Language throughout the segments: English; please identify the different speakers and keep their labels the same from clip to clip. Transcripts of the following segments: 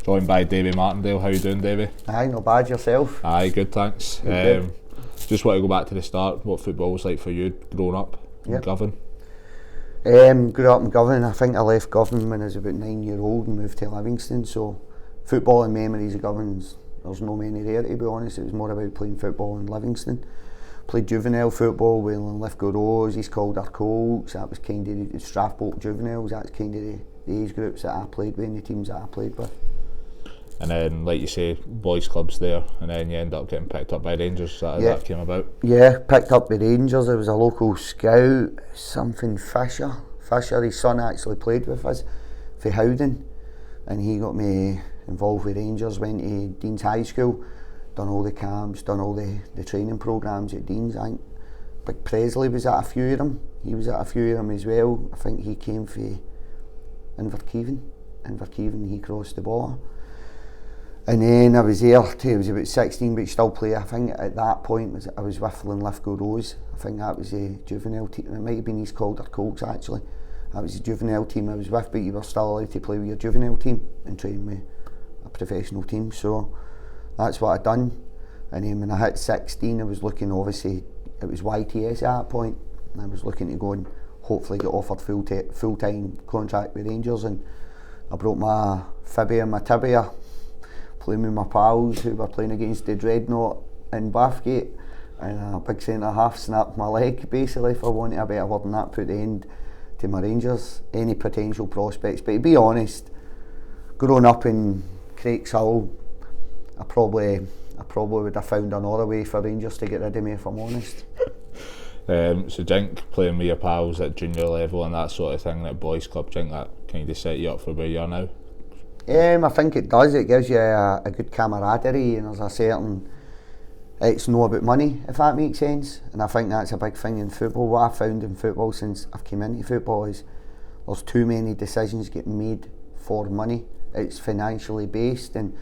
Speaker 1: Joined by David Martindale. How you doing, Davey?
Speaker 2: Aye, not bad. Yourself?
Speaker 1: Aye, good, thanks.
Speaker 2: Good.
Speaker 1: Just want to go back to the start. What football was like for you growing up in Govan?
Speaker 2: Grew up in Govan. I think I left Govan when I was about 9 years old and moved to Livingston. So football and memories of Govans, there's no many there, to be honest. It was more about playing football in Livingston. Played juvenile football, Wayland Lithgow Rose, East Calder Colts. That was kind of the Strathbolt juveniles. That's kind of the age groups that I played with and the teams that I played with.
Speaker 1: And then, like you say, boys clubs there, and then you end up getting picked up by Rangers. Is that how that came about?
Speaker 2: Yeah, picked up by Rangers. There was a local scout, something Fisher. His son actually played with us for Howden, and he got me involved with Rangers. Went to Dean's High School, done all the camps, done all the training programmes at Dean's. I think Big Presley was at a few of them. He was at a few of them as well. I think he came for Inverkeven. He crossed the border. And then I was there till I was about 16, but still play. I think at that point I was with Lithgow Rose. I think that was a juvenile team. It might have been East Calder Colts actually. That was a juvenile team I was with, but you were still allowed to play with your juvenile team and train with a professional team. So that's what I'd done. And then when I hit 16, I was looking, obviously, it was YTS at that point, and I was looking to go and hopefully get offered full-time contract with Rangers. And I broke my fibia and my tibia, playing with my pals who were playing against the Dreadnought in Bathgate, and a big centre half snapped my leg basically, for wanting a better word than that, put the end to my Rangers, any potential prospects. But to be honest, growing up in Crakeshill, I probably would have found another way for Rangers to get rid of me, if I'm honest.
Speaker 1: So do you think playing with your pals at junior level and that sort of thing, that boys club, do you think that kind of set you up for where you are now?
Speaker 2: I think it does. It gives you a good camaraderie, and there's a certain, it's not about money, if that makes sense. And I think that's a big thing in football. What I've found in football since I've come into football is there's too many decisions getting made for money. It's financially based, and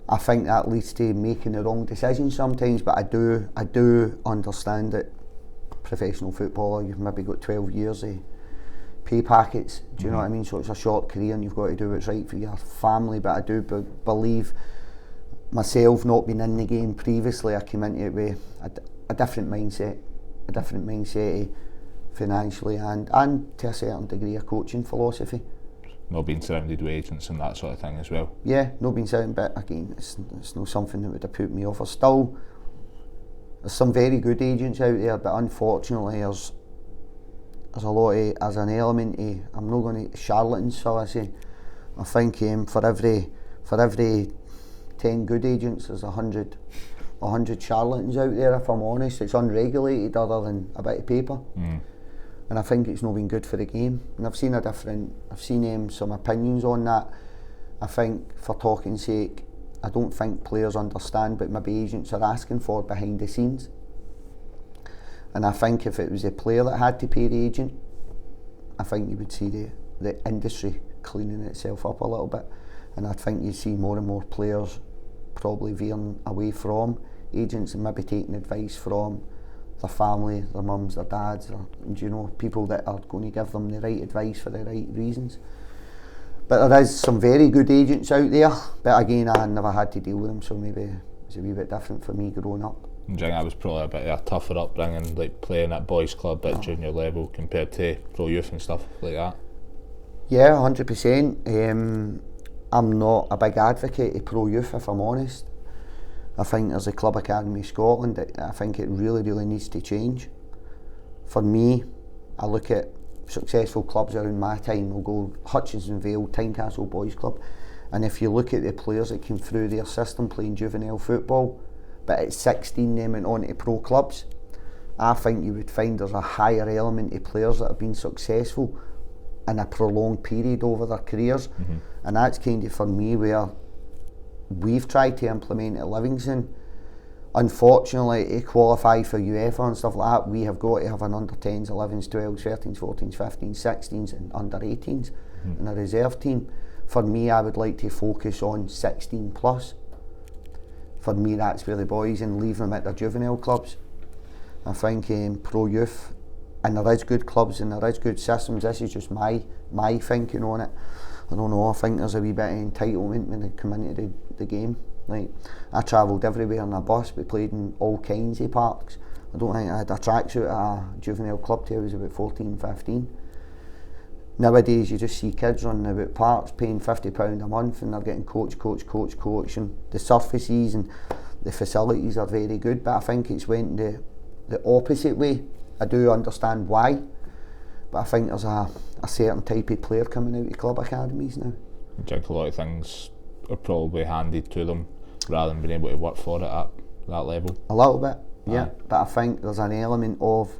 Speaker 2: I think that leads to making the wrong decisions sometimes. But I do understand that professional footballer, you've maybe got 12 years of pay packets, do you know what I mean? So it's a short career and you've got to do what's right for your family. But I do believe, myself not being in the game previously, I came into it with a different mindset financially and to a certain degree a coaching philosophy.
Speaker 1: Not being surrounded with agents and that sort of thing as well? Yeah,
Speaker 2: not being surrounded, but again, it's not something that would have put me off. There's some very good agents out there, but unfortunately there's a lot of, as an element of, I'm not going to charlatans, so I say. I think for every 10 good agents, there's 100 charlatans out there, if I'm honest. It's unregulated other than a bit of paper. And I think it's not been good for the game. And I've seen some opinions on that. I think, for talking sake, I don't think players understand what maybe agents are asking for behind the scenes. And I think if it was a player that had to pay the agent, I think you would see the industry cleaning itself up a little bit. And I think you see more and more players probably veering away from agents and maybe taking advice from their family, their mums, their dads, or, you know, people that are going to give them the right advice for the right reasons. But there is some very good agents out there, but again, I never had to deal with them, so maybe it was a wee bit different for me growing up.
Speaker 1: Do you think that was probably a bit of a tougher upbringing, like playing at boys club at junior level compared to pro youth and stuff like that?
Speaker 2: Yeah, 100%. I'm not a big advocate of pro youth, if I'm honest. I think there's a Club Academy Scotland that I think it really needs to change. For me, I look at successful clubs around my time. We'll go Hutchinson Vale, Tynecastle Boys Club, and if you look at the players that came through their system playing juvenile football, but at 16 they went on to pro clubs, I think you would find there's a higher element of players that have been successful in a prolonged period over their careers. And that's kind of for me where we've tried to implement at Livingston. Unfortunately, to qualify for UEFA and stuff like that, we have got to have an under 10s, 11s, 12s, 13s, 14s, 15s, 16s and under 18s in a reserve team. For me, I would like to focus on 16 plus. For me, that's where the boys, and leave them at their juvenile clubs. I think pro youth, and there is good clubs and there is good systems. This is just my thinking on it. I don't know, I think there's a wee bit of entitlement when they come into the game. Like, I travelled everywhere on a bus, we played in all kinds of parks. I don't think I had a tracksuit at a juvenile club till I was about 14, 15. Nowadays you just see kids running about parks paying £50 a month and they're getting coach, and the surfaces and the facilities are very good, but I think it's went the opposite way. I do understand why, but I think there's a certain type of player coming out of club academies now.
Speaker 1: I think a lot of things are probably handed to them rather than being able to work for it at that level.
Speaker 2: A little bit, yeah, but I think there's an element of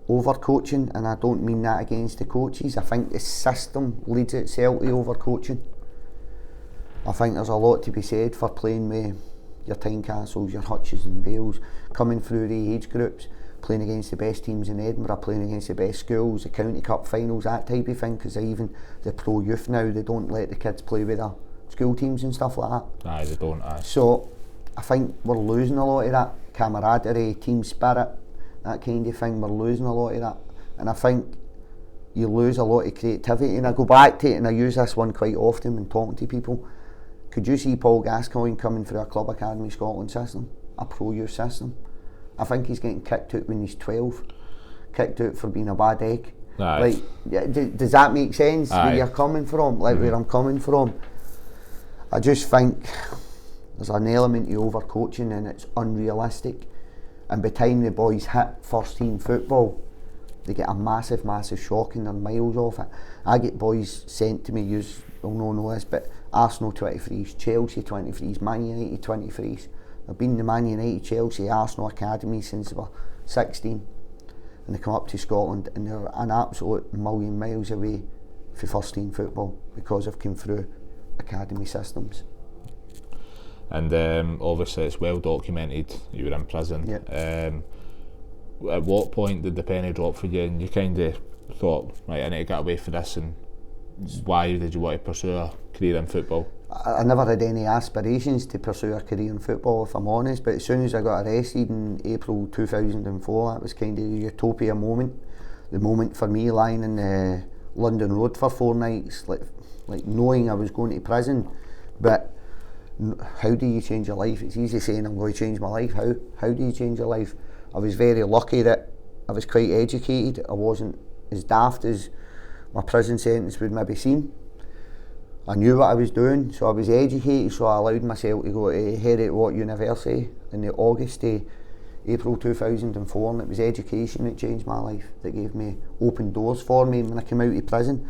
Speaker 2: over-coaching, and I don't mean that against the coaches. I think the system leads itself to over-coaching. I think there's a lot to be said for playing with your Tynecastles, your Hutches and Vales, coming through the age groups, playing against the best teams in Edinburgh, playing against the best schools, the county cup finals, that type of thing, because even the pro youth now, they don't let the kids play with their school teams and stuff like that.
Speaker 1: Aye, they don't. Aye.
Speaker 2: So I think we're losing a lot of that camaraderie, team spirit, that kind of thing. We're losing a lot of that, and I think you lose a lot of creativity. And I go back to it, and I use this one quite often when talking to people. Could you see Paul Gascoigne coming through a Club Academy Scotland system, a pro youth system? I think he's getting kicked out when he's 12, kicked out for being a bad egg.
Speaker 1: Aye.
Speaker 2: Like, yeah, does that make sense?
Speaker 1: Aye.
Speaker 2: Where you're coming from, like where I'm coming from. I just think there's an element of overcoaching and it's unrealistic. And by the time the boys hit first team football, they get a massive shock and they're miles off it. I get boys sent to me, you will know this, but Arsenal 23s, Chelsea 23s, Man United 23s. They've been in the Man United, Chelsea, Arsenal Academy since they were 16. And they come up to Scotland and they're an absolute million miles away for first team football because they've come through academy systems.
Speaker 1: And obviously it's well documented you were in prison.
Speaker 2: Yep.
Speaker 1: At what point did the penny drop for you and you kind of thought, right, I need to get away from this, and why did you want to pursue a career in football?
Speaker 2: I never had any aspirations to pursue a career in football, if I'm honest, but as soon as I got arrested in April 2004, that was kind of a utopia moment. The moment for me lying in the London Road for 4 nights, like knowing I was going to prison, but how do you change your life? It's easy saying I'm going to change my life. How do you change your life? I was very lucky that I was quite educated. I wasn't as daft as my prison sentence would maybe seem. I knew what I was doing, so I was educated, so I allowed myself to go to Heriot-Watt University in the August to April 2004, and it was education that changed my life, that gave me open doors for me when I came out of prison.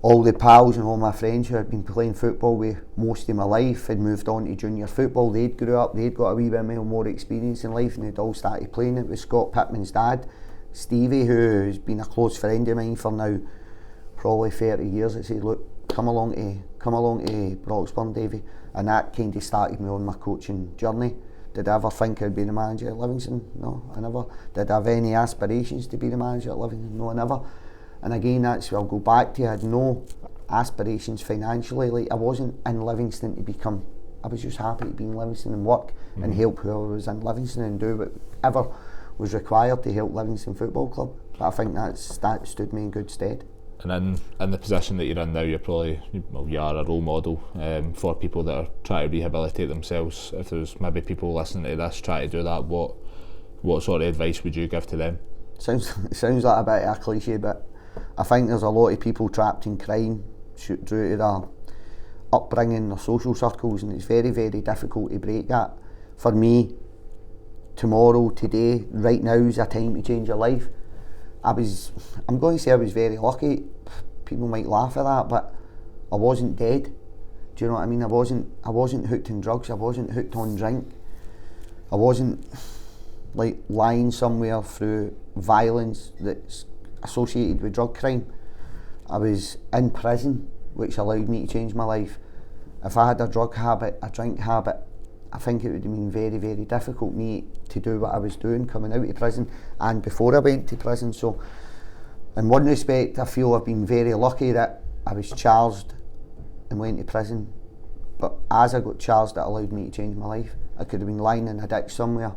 Speaker 2: All the pals and all my friends who had been playing football with most of my life had moved on to junior football. They'd grew up, they'd got a wee bit more experience in life, and they'd all started playing. It was Scott Pittman's dad, Stevie, who's been a close friend of mine for now probably 30 years. It said, look, come along to Broxburn, Davy, and that kind of started me on my coaching journey. Did I ever think I'd be the manager at Livingston? No, I never. Did I have any aspirations to be the manager at Livingston? No, I never. And again, that's where I'll go back to. I had no aspirations financially. Like, I wasn't in Livingston to become. I was just happy to be in Livingston and work and help whoever was in Livingston and do whatever was required to help Livingston Football Club. But I think that stood me in good stead.
Speaker 1: And in the position that you're in now, you are a role model for people that are trying to rehabilitate themselves. If there's maybe people listening to this trying to do that, what sort of advice would you give to them? Sounds
Speaker 2: like a bit of a cliche, but I think there's a lot of people trapped in crime due to their upbringing, their social circles, and it's very, very difficult to break that. For me, tomorrow, today, right now is a time to change your life. I'm going to say I was very lucky. People might laugh at that, but I wasn't dead. Do you know what I mean? I wasn't hooked on drugs. I wasn't hooked on drink. I wasn't like lying somewhere through violence that's associated with drug crime. I was in prison, which allowed me to change my life. If I had a drug habit, a drink habit, I think it would have been very, very difficult for me to do what I was doing coming out of prison and before I went to prison. So in one respect, I feel I've been very lucky that I was charged and went to prison, but as I got charged, that allowed me to change my life. I could have been lying in a ditch somewhere.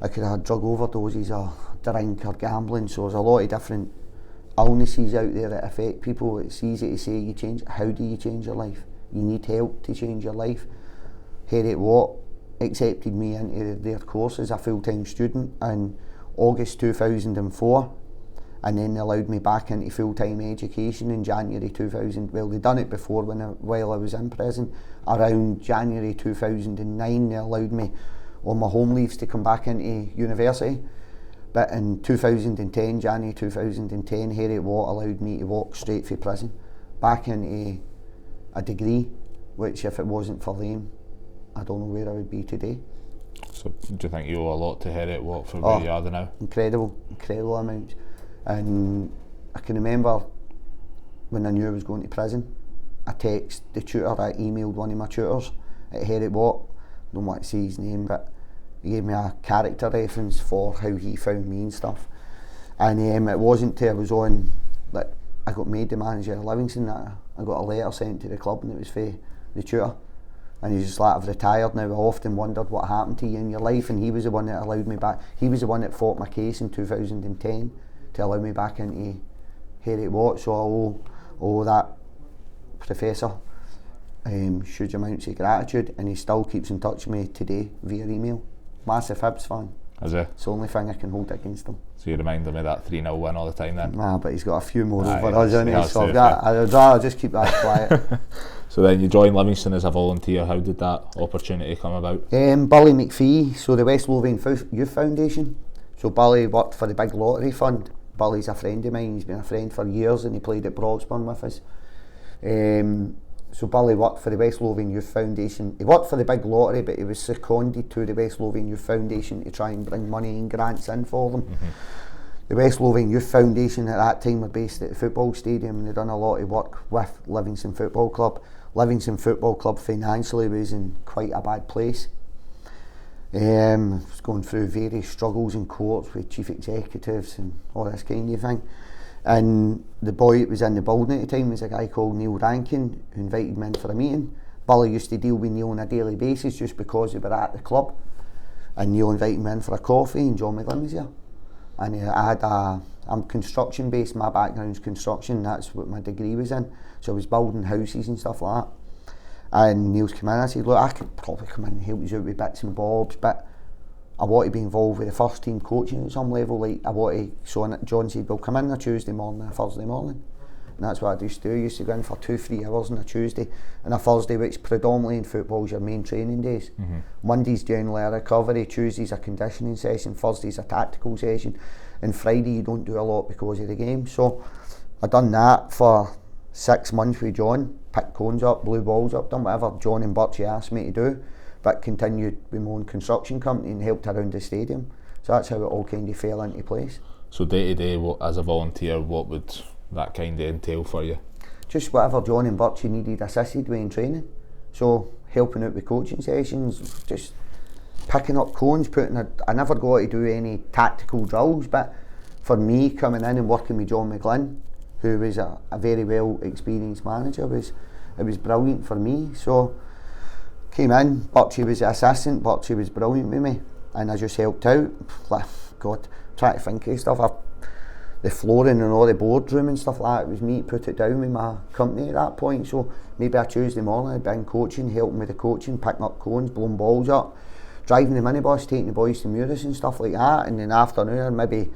Speaker 2: I could have had drug overdoses or drink or gambling, so there's a lot of different illnesses out there that affect people. It's easy to say you change. How do you change your life? You need help to change your life. Heriot Watt accepted me into their course as a full-time student in August 2004, and then they allowed me back into full-time education in January 2000. Well, they'd done it before while I was in prison. Around January 2009 they allowed me on my home leaves to come back into university. But in 2010, January 2010, Heriot Watt allowed me to walk straight from prison back into a degree, which if it wasn't for them, I don't know where I would be today.
Speaker 1: So do you think you owe a lot to Heriot Watt for where you are now?
Speaker 2: Incredible amounts. And I can remember when I knew I was going to prison, I texted the tutor, I emailed one of my tutors at Heriot Watt, don't want to say his name, but he gave me a character reference for how he found me and stuff. And it wasn't till I was on, like, I got made the manager of Livingston, that I got a letter sent to the club, and it was for the tutor. And he's just like, I've retired now, I often wondered what happened to you in your life, and he was the one that allowed me back. He was the one that fought my case in 2010 to allow me back into Heriot Watt, so I owe that professor huge amounts of gratitude, and he still keeps in touch with me today via email. Massive Hibs fan.
Speaker 1: Is it?
Speaker 2: It's the only thing I can hold against him.
Speaker 1: So you remind him of that 3-0 win all the time then?
Speaker 2: Nah, but he's got a few more over
Speaker 1: yes,
Speaker 2: us, hasn't he? So I'd rather just keep that quiet.
Speaker 1: So then you joined Livingston as a volunteer. How did that opportunity come about?
Speaker 2: Billy McPhee, so the West Lothian Youth Foundation. So Billy worked for the big lottery fund. Billy's a friend of mine, he's been a friend for years, and he played at Broxburn with us. So Billy worked for the West Lothian Youth Foundation. He worked for the big lottery, but he was seconded to the West Lothian Youth Foundation to try and bring money and grants in for them. Mm-hmm. The West Lothian Youth Foundation at that time were based at the football stadium, and they'd done a lot of work with Livingston Football Club. Livingston Football Club financially was in quite a bad place. Was going through various struggles in courts with chief executives and all this kind of thing. And the boy that was in the building at the time was a guy called Neil Rankin, who invited me in for a meeting. Billy used to deal with Neil on a daily basis just because we were at the club. And Neil invited me in for a coffee, and John McGlynn was here. And I'm construction based, my background's construction, that's what my degree was in. So I was building houses and stuff like that. And Neil's come in, I said, look, I could probably come in and help you out with bits and bobs, but I want to be involved with the first team coaching at some level. Like I want to. So John said, "Well, come in on a Tuesday morning and a Thursday morning," and that's what I used to do. I used to go in for 2-3 hours on a Tuesday and a Thursday, which predominantly in football is your main training days. Mm-hmm. Monday's generally a recovery, Tuesday's a conditioning session, Thursday's a tactical session, and Friday you don't do a lot because of the game. So I done that for 6 months with John. Picked cones up, blew balls up, done whatever John and Birchie asked me to do, but continued with my own construction company and helped around the stadium. So that's how it all kind of fell into place.
Speaker 1: So day to day, as a volunteer, what would that kind of entail for you? Just
Speaker 2: whatever John and Birchie needed assisted with in training. So helping out with coaching sessions, just picking up cones, I never got to do any tactical drills, but for me coming in and working with John McGlynn, who was a very well experienced manager, it was brilliant for me. So came in, Birchie was the assistant, Birchie was brilliant with me, and I just helped out. God, trying to think of stuff. The flooring and all the boardroom and stuff like that, it was me to put it down with my company at that point. So maybe a Tuesday morning I'd be in coaching, helping with the coaching, picking up cones, blowing balls up, driving the minibus, taking the boys to Muris and stuff like that, and then afternoon I'd maybe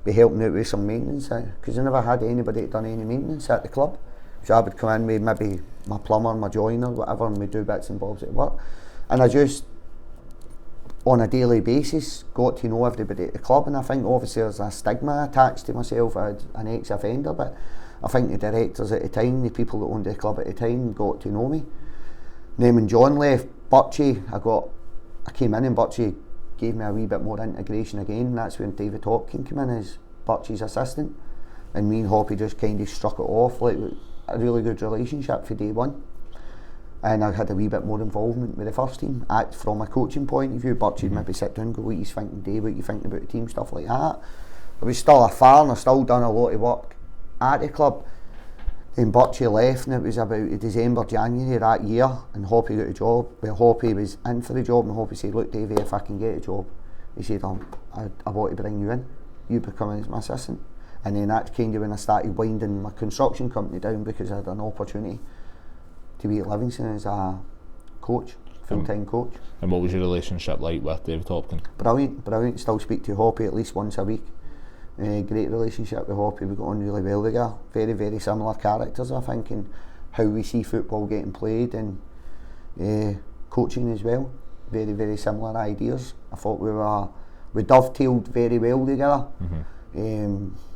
Speaker 2: be helping out with some maintenance, because I never had anybody that done any maintenance at the club. So I would come in with maybe my plumber, my joiner, whatever, and we'd do bits and bobs at work. And I just, on a daily basis, got to know everybody at the club, and I think obviously there's a stigma attached to myself as an ex-offender, but I think the directors at the time, the people that owned the club at the time, got to know me. And then when John left, Birchie, I came in and Birchie gave me a wee bit more integration again, and that's when David Hopkins came in as Birchie's assistant, and me and Hoppy just kind of struck it off, like a really good relationship for day one. And I had a wee bit more involvement with the first team. From a coaching point of view, Birchie'd maybe sit down and go, what you thinking, Dave, what you thinking about the team, stuff like that. I was still a fan, I still done a lot of work at the club. Then Birchie left, and it was about December, January that year, and Hoppy got a job. Well, Hoppy was in for the job, and Hoppy said, look Davey, if I can get a job, he said, I want to bring you in, you become my assistant. And then that's kind of when I started winding my construction company down, because I had an opportunity to be at Livingston as a coach, full-time coach.
Speaker 1: And what was your relationship like with David Hopkin?
Speaker 2: Brilliant. Still speak to Hoppy at least once a week. Great relationship with Hoppy. We got on really well together. Very, very similar characters, I think, in how we see football getting played, and coaching as well. Very, very similar ideas. I thought we dovetailed very well together.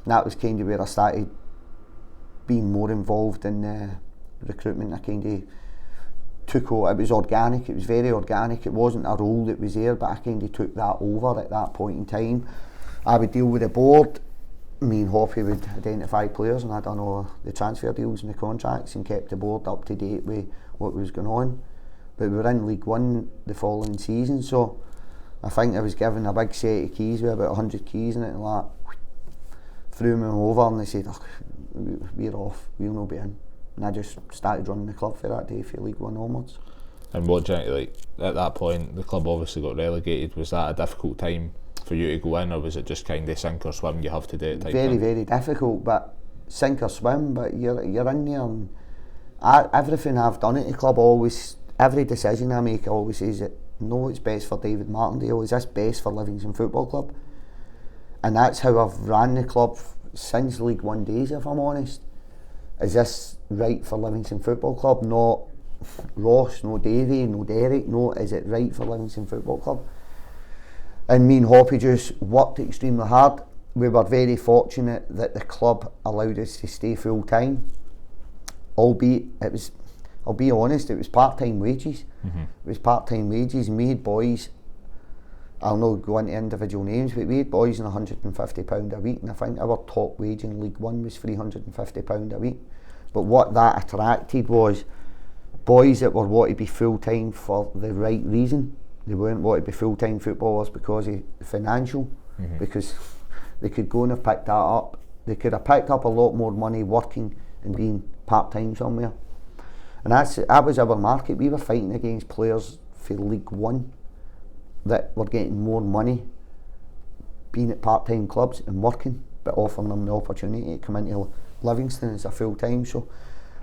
Speaker 2: That was kind of where I started being more involved in recruitment. I kind of took over. It was organic. It was very organic. It wasn't a role that was there, but I kind of took that over at that point in time. I would deal with the board. Me and Hoppy would identify players, and I done all the transfer deals and the contracts, and kept the board up to date with what was going on. But we were in League One the following season, so I think I was given a big set of keys with about 100 keys in it, and like threw them over, and they said, "Oh, we're off. We'll not be in." And I just started running the club for that day, for League One onwards.
Speaker 1: And what do you think, like, at that point, the club obviously got relegated. Was that a difficult time for you to go in, or was it just kind of sink or swim, you have to do it type
Speaker 2: Very,
Speaker 1: thing?
Speaker 2: very difficult, but sink or swim, but you're in there, and everything I've done at the club, every decision I make, I always say that, no, it's best for David Martindale. Is this best for Livingston Football Club? And that's how I've ran the club since League One days, if I'm honest. Is this right for Livingston Football Club? Not Ross, no Davy, no Derek, no, is it right for Livingston Football Club? And me and Hoppy just worked extremely hard. We were very fortunate that the club allowed us to stay full time, albeit it was, I'll be honest, it was part-time wages. It was part-time wages. We had boys, I'll not go into individual names, but we had boys on £150 a week, and I think our top wage in League One was £350 a week. But what that attracted was boys that were wanting to be full-time for the right reason. They weren't wanting to be full-time footballers because of financial, because they could go and have picked that up. They could have picked up a lot more money working and being part-time somewhere. And that was our market. We were fighting against players for League One that were getting more money being at part-time clubs and working, but offering them the opportunity to come into Livingston as a full-time. So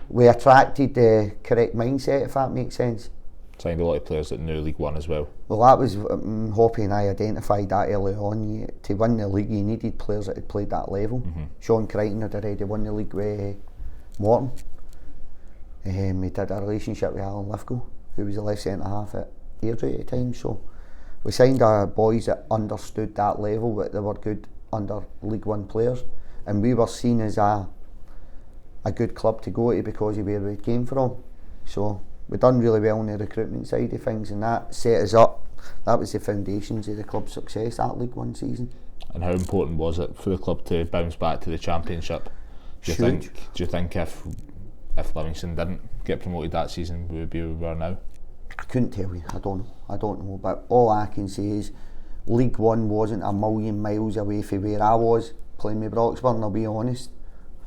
Speaker 2: we attracted the correct mindset, if that makes sense.
Speaker 1: Signed a lot of players that knew League One as well.
Speaker 2: Well, that was, Hoppy and I identified that early on. To win the league, you needed players that had played that level. Sean Crichton had already won the league with Morton. He did a relationship with Alan Lithgow, who was the left centre half at Airdrie at the time. So we signed boys that understood that level, but they were good under League One players, and we were seen as a good club to go to because of where we came from. So we done really well on the recruitment side of things, and that set us up. That was the foundations of the club's success that League One season.
Speaker 1: And how important was it for the club to bounce back to the Championship? Do you think if Livingston didn't get promoted that season, we would be where we are now?
Speaker 2: I couldn't tell you. I don't know. But all I can say is League One wasn't a million miles away from where I was playing with Broxburn. I'll be honest.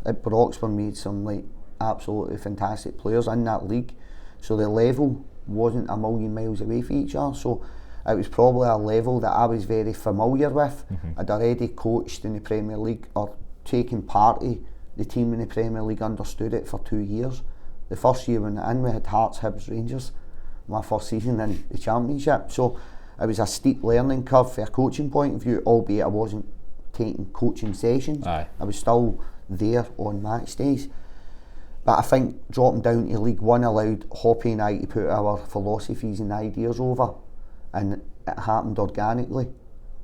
Speaker 2: At Broxburn, we had some absolutely fantastic players in that league. So the level wasn't a million miles away from each other. So it was probably a level that I was very familiar with. I'd already coached in the Premier League or taken part of the team in the Premier League, understood it for 2 years. The first year when we had Hearts, Hibs, Rangers, my first season in the Championship. So it was a steep learning curve from a coaching point of view, albeit I wasn't taking coaching sessions. I was still there on match days. But I think dropping down to League One allowed Hoppy and I to put our philosophies and ideas over, and it happened organically,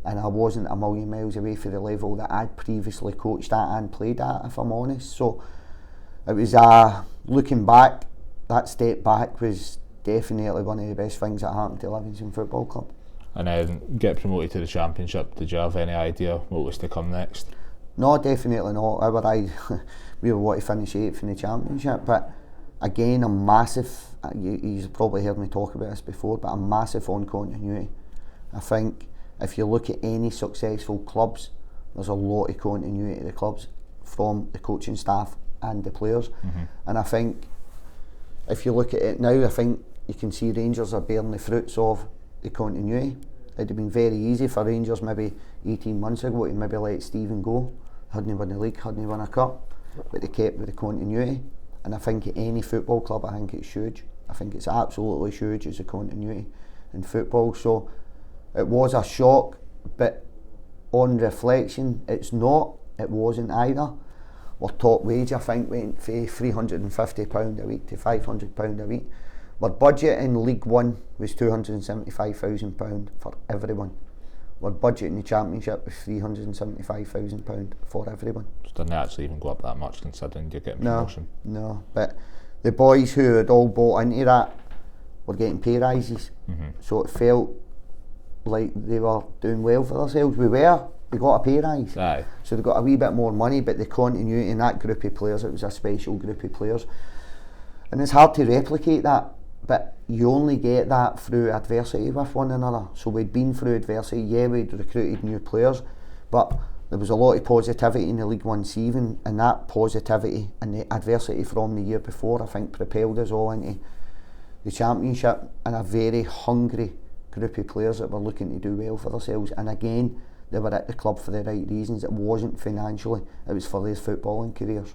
Speaker 2: and I wasn't a million miles away from the level that I'd previously coached at and played at, if I'm honest. So it was looking back, that step back was definitely one of the best things that happened to Livingston Football Club.
Speaker 1: And then get promoted to the Championship, did you have any idea what was to come next? No,
Speaker 2: definitely not. We were wanting to finish 8th in the Championship, but again, a massive, you've probably heard me talk about this before, but a massive on continuity. I think if you look at any successful clubs, there's a lot of continuity to the clubs from the coaching staff and the players. And I think if you look at it now, I think you can see Rangers are bearing the fruits of the continuity. It'd have been very easy for Rangers maybe 18 months ago to maybe let Stephen go, hadn't won the league, hadn't won a cup, but they kept with the continuity. And I think at any football club, I think it's huge. I think it's absolutely huge as a continuity in football. So it was a shock, but on reflection, it's not. It wasn't either. Our top wage, I think, went from £350 a week to £500 a week. Our budget in League One was £275,000 for everyone. Our budget in the Championship was £375,000 for everyone.
Speaker 1: So didn't actually even go up that much considering you're getting promotion?
Speaker 2: No, but the boys who had all bought into that were getting pay rises. So it felt like they were doing well for themselves. We got a pay rise.
Speaker 1: Aye.
Speaker 2: So they got a wee bit more money, but the continuity in that group of players, it was a special group of players. And it's hard to replicate that, but you only get that through adversity with one another. So we'd been through adversity, yeah, we'd recruited new players, but there was a lot of positivity in the League One season, and that positivity and the adversity from the year before, I think, propelled us all into the Championship, and a very hungry group of players that were looking to do well for themselves. And again, they were at the club for the right reasons. It wasn't financially, it was for their footballing careers.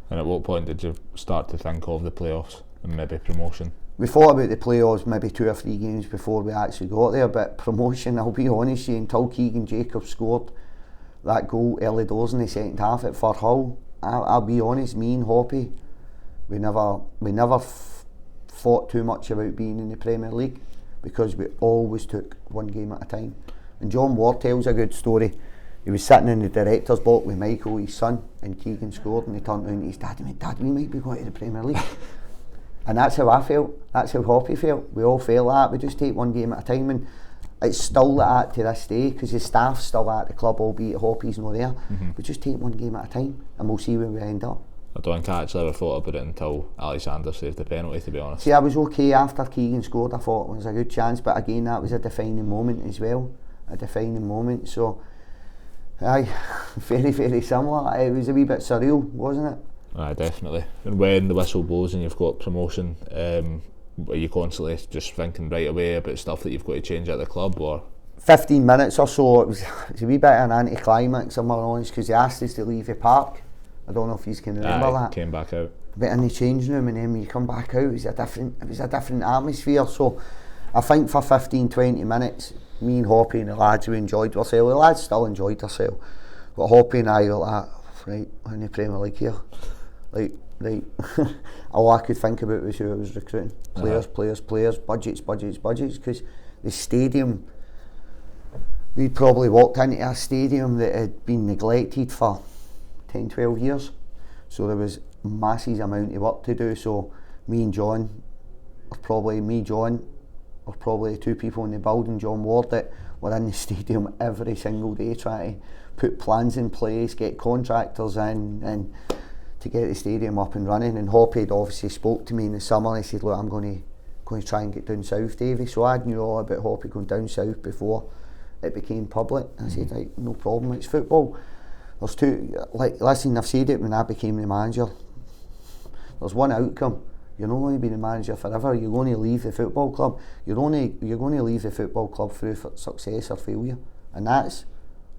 Speaker 1: And at what point did you start to think of the playoffs and maybe promotion?
Speaker 2: We thought about the playoffs maybe 2 or 3 games before we actually got there, but promotion, I'll be honest with you, until Keegan Jacobs scored that goal early doors in the second half at Fir Hull, I'll be honest, me and Hoppy, we never thought too much about being in the Premier League, because we always took one game at a time. And John Ward tells a good story. He was sitting in the director's box with Michael, his son, and Keegan scored, and he turned around to his dad and went, "Dad, we might be going to the Premier League." And that's how I felt, that's how Hoppy felt. We all felt like that. We just take one game at a time, and it's still like that to this day, because the staff's still at the club, albeit Hoppy's not there. We just take one game at a time, and we'll see where we end up.
Speaker 1: I don't think I actually ever thought about it until Alexander saved the penalty, to be honest.
Speaker 2: See, I was okay after Keegan scored. I thought it was a good chance, but again, that was a defining moment as well. A defining moment, so aye, very, very similar. It was a wee bit surreal, wasn't it?
Speaker 1: Aye, definitely. And when the whistle blows and you've got promotion, are you constantly just thinking right away about stuff that you've got to change at the club, or?
Speaker 2: 15 minutes or so, it was a wee bit of an anticlimax, if I'm honest, because they asked us to leave the park. I don't know if you can remember that.
Speaker 1: Came back out.
Speaker 2: But in the changing room, and then when you come back out, it was a different atmosphere. So I think for 15-20 minutes, me and Hoppy and the lads, we enjoyed ourselves. The lads still enjoyed themselves, but Hoppy and I were like, right, we're in the Premier League here. Like, right. All I could think about was who I was recruiting. Players, budgets, because the stadium, we'd probably walked into a stadium that had been neglected for 10-12 years, so there was massive amount of work to do. So me and John were probably the 2 people in the building, John Ward, that were in the stadium every single day trying to put plans in place, get contractors in, and to get the stadium up and running. And Hoppy had obviously spoke to me in the summer, and he said, "Look, I'm going to try and get down south, Davey." So I knew all about Hoppy going down south before it became public. I said, "Right, no problem, it's football. There's two, like, listen, I've said it when I became the manager, there's one outcome. You're not going to be the manager forever. You're going to leave the football club. You're going to leave the football club through success or failure, and that's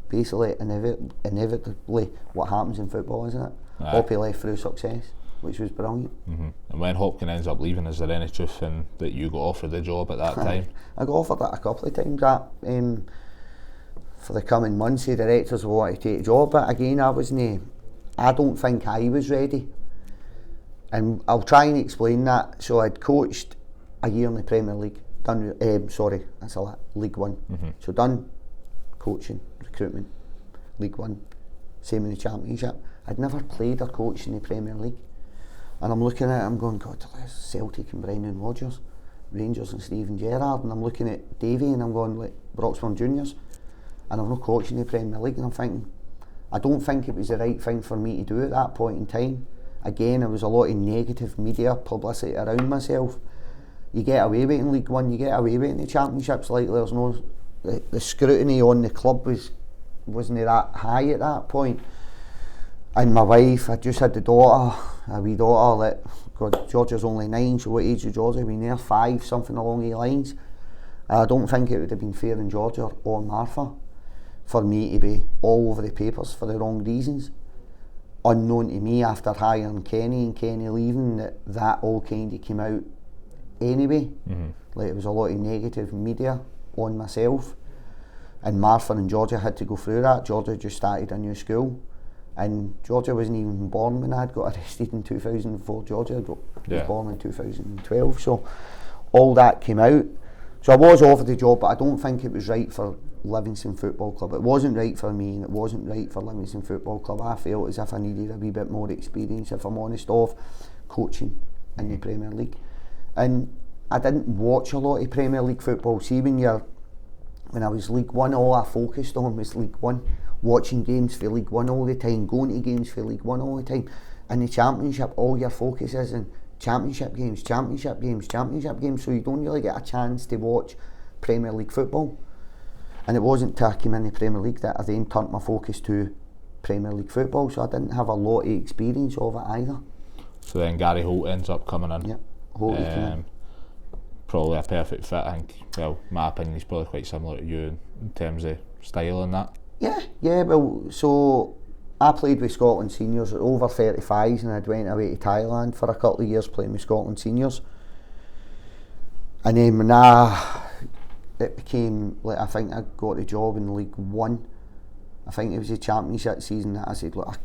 Speaker 2: basically inevitably what happens in football, isn't it?" Hoppy left through success, which was brilliant.
Speaker 1: And when Hopkin ends up leaving, is there any truth in that you got offered the job at that time?
Speaker 2: I got offered that a couple of times. That for the coming months, the directors will want to take a job, but again, I don't think I was ready. And I'll try and explain that. So I'd coached a year in the Premier League, League One. So done coaching, recruitment, League One, same in the Championship. I'd never played or coached in the Premier League. And I'm looking at it, I'm going, God, there's Celtic and Brendan Rodgers, Rangers and Steven Gerrard, and I'm looking at Davey and I'm going, like, Broxburn Juniors, and I'm not coaching the Premier League, and I'm thinking, I don't think it was the right thing for me to do at that point in time. Again, there was a lot of negative media publicity around myself. You get away with it in League One, you get away with it in the Championships, like there's no, the scrutiny on the club wasn't that high at that point. And my wife, I just had a wee daughter that, God, Georgia's only 9, so what age is Georgia? Been there 5, something along these lines. I don't think it would have been fair on Georgia or Martha for me to be all over the papers for the wrong reasons. Unknown to me, after hiring Kenny and Kenny leaving, that all kind of came out anyway. Like, there was a lot of negative media on myself, and Martha and Georgia had to go through that. Georgia just started a new school, and Georgia wasn't even born when I had got arrested in 2004. Georgia was born in 2012, so all that came out. So I was offered the job, but I don't think it was right for Livingston Football Club. It wasn't right for me, and it wasn't right for Livingston Football Club. I felt as if I needed a wee bit more experience, if I'm honest, of coaching in the Premier League. And I didn't watch a lot of Premier League football. See, when I was League One, all I focused on was League One, watching games for League One all the time, going to games for League One all the time. In the Championship, all your focus is in Championship games, so you don't really get a chance to watch Premier League football. And it wasn't till I came in the Premier League that I then turned my focus to Premier League football, so I didn't have a lot of experience of it either.
Speaker 1: So then Gary Holt ends up coming in.
Speaker 2: Yep, Holt came in.
Speaker 1: Probably a perfect fit, I think. Well, my opinion, he's probably quite similar to you in terms of style and that.
Speaker 2: Yeah, well, so I played with Scotland seniors at over 35s, and I'd went away to Thailand for a couple of years playing with Scotland seniors. And then when it became, like, I think I got a job in League One. I think it was the Championship season that I said, look,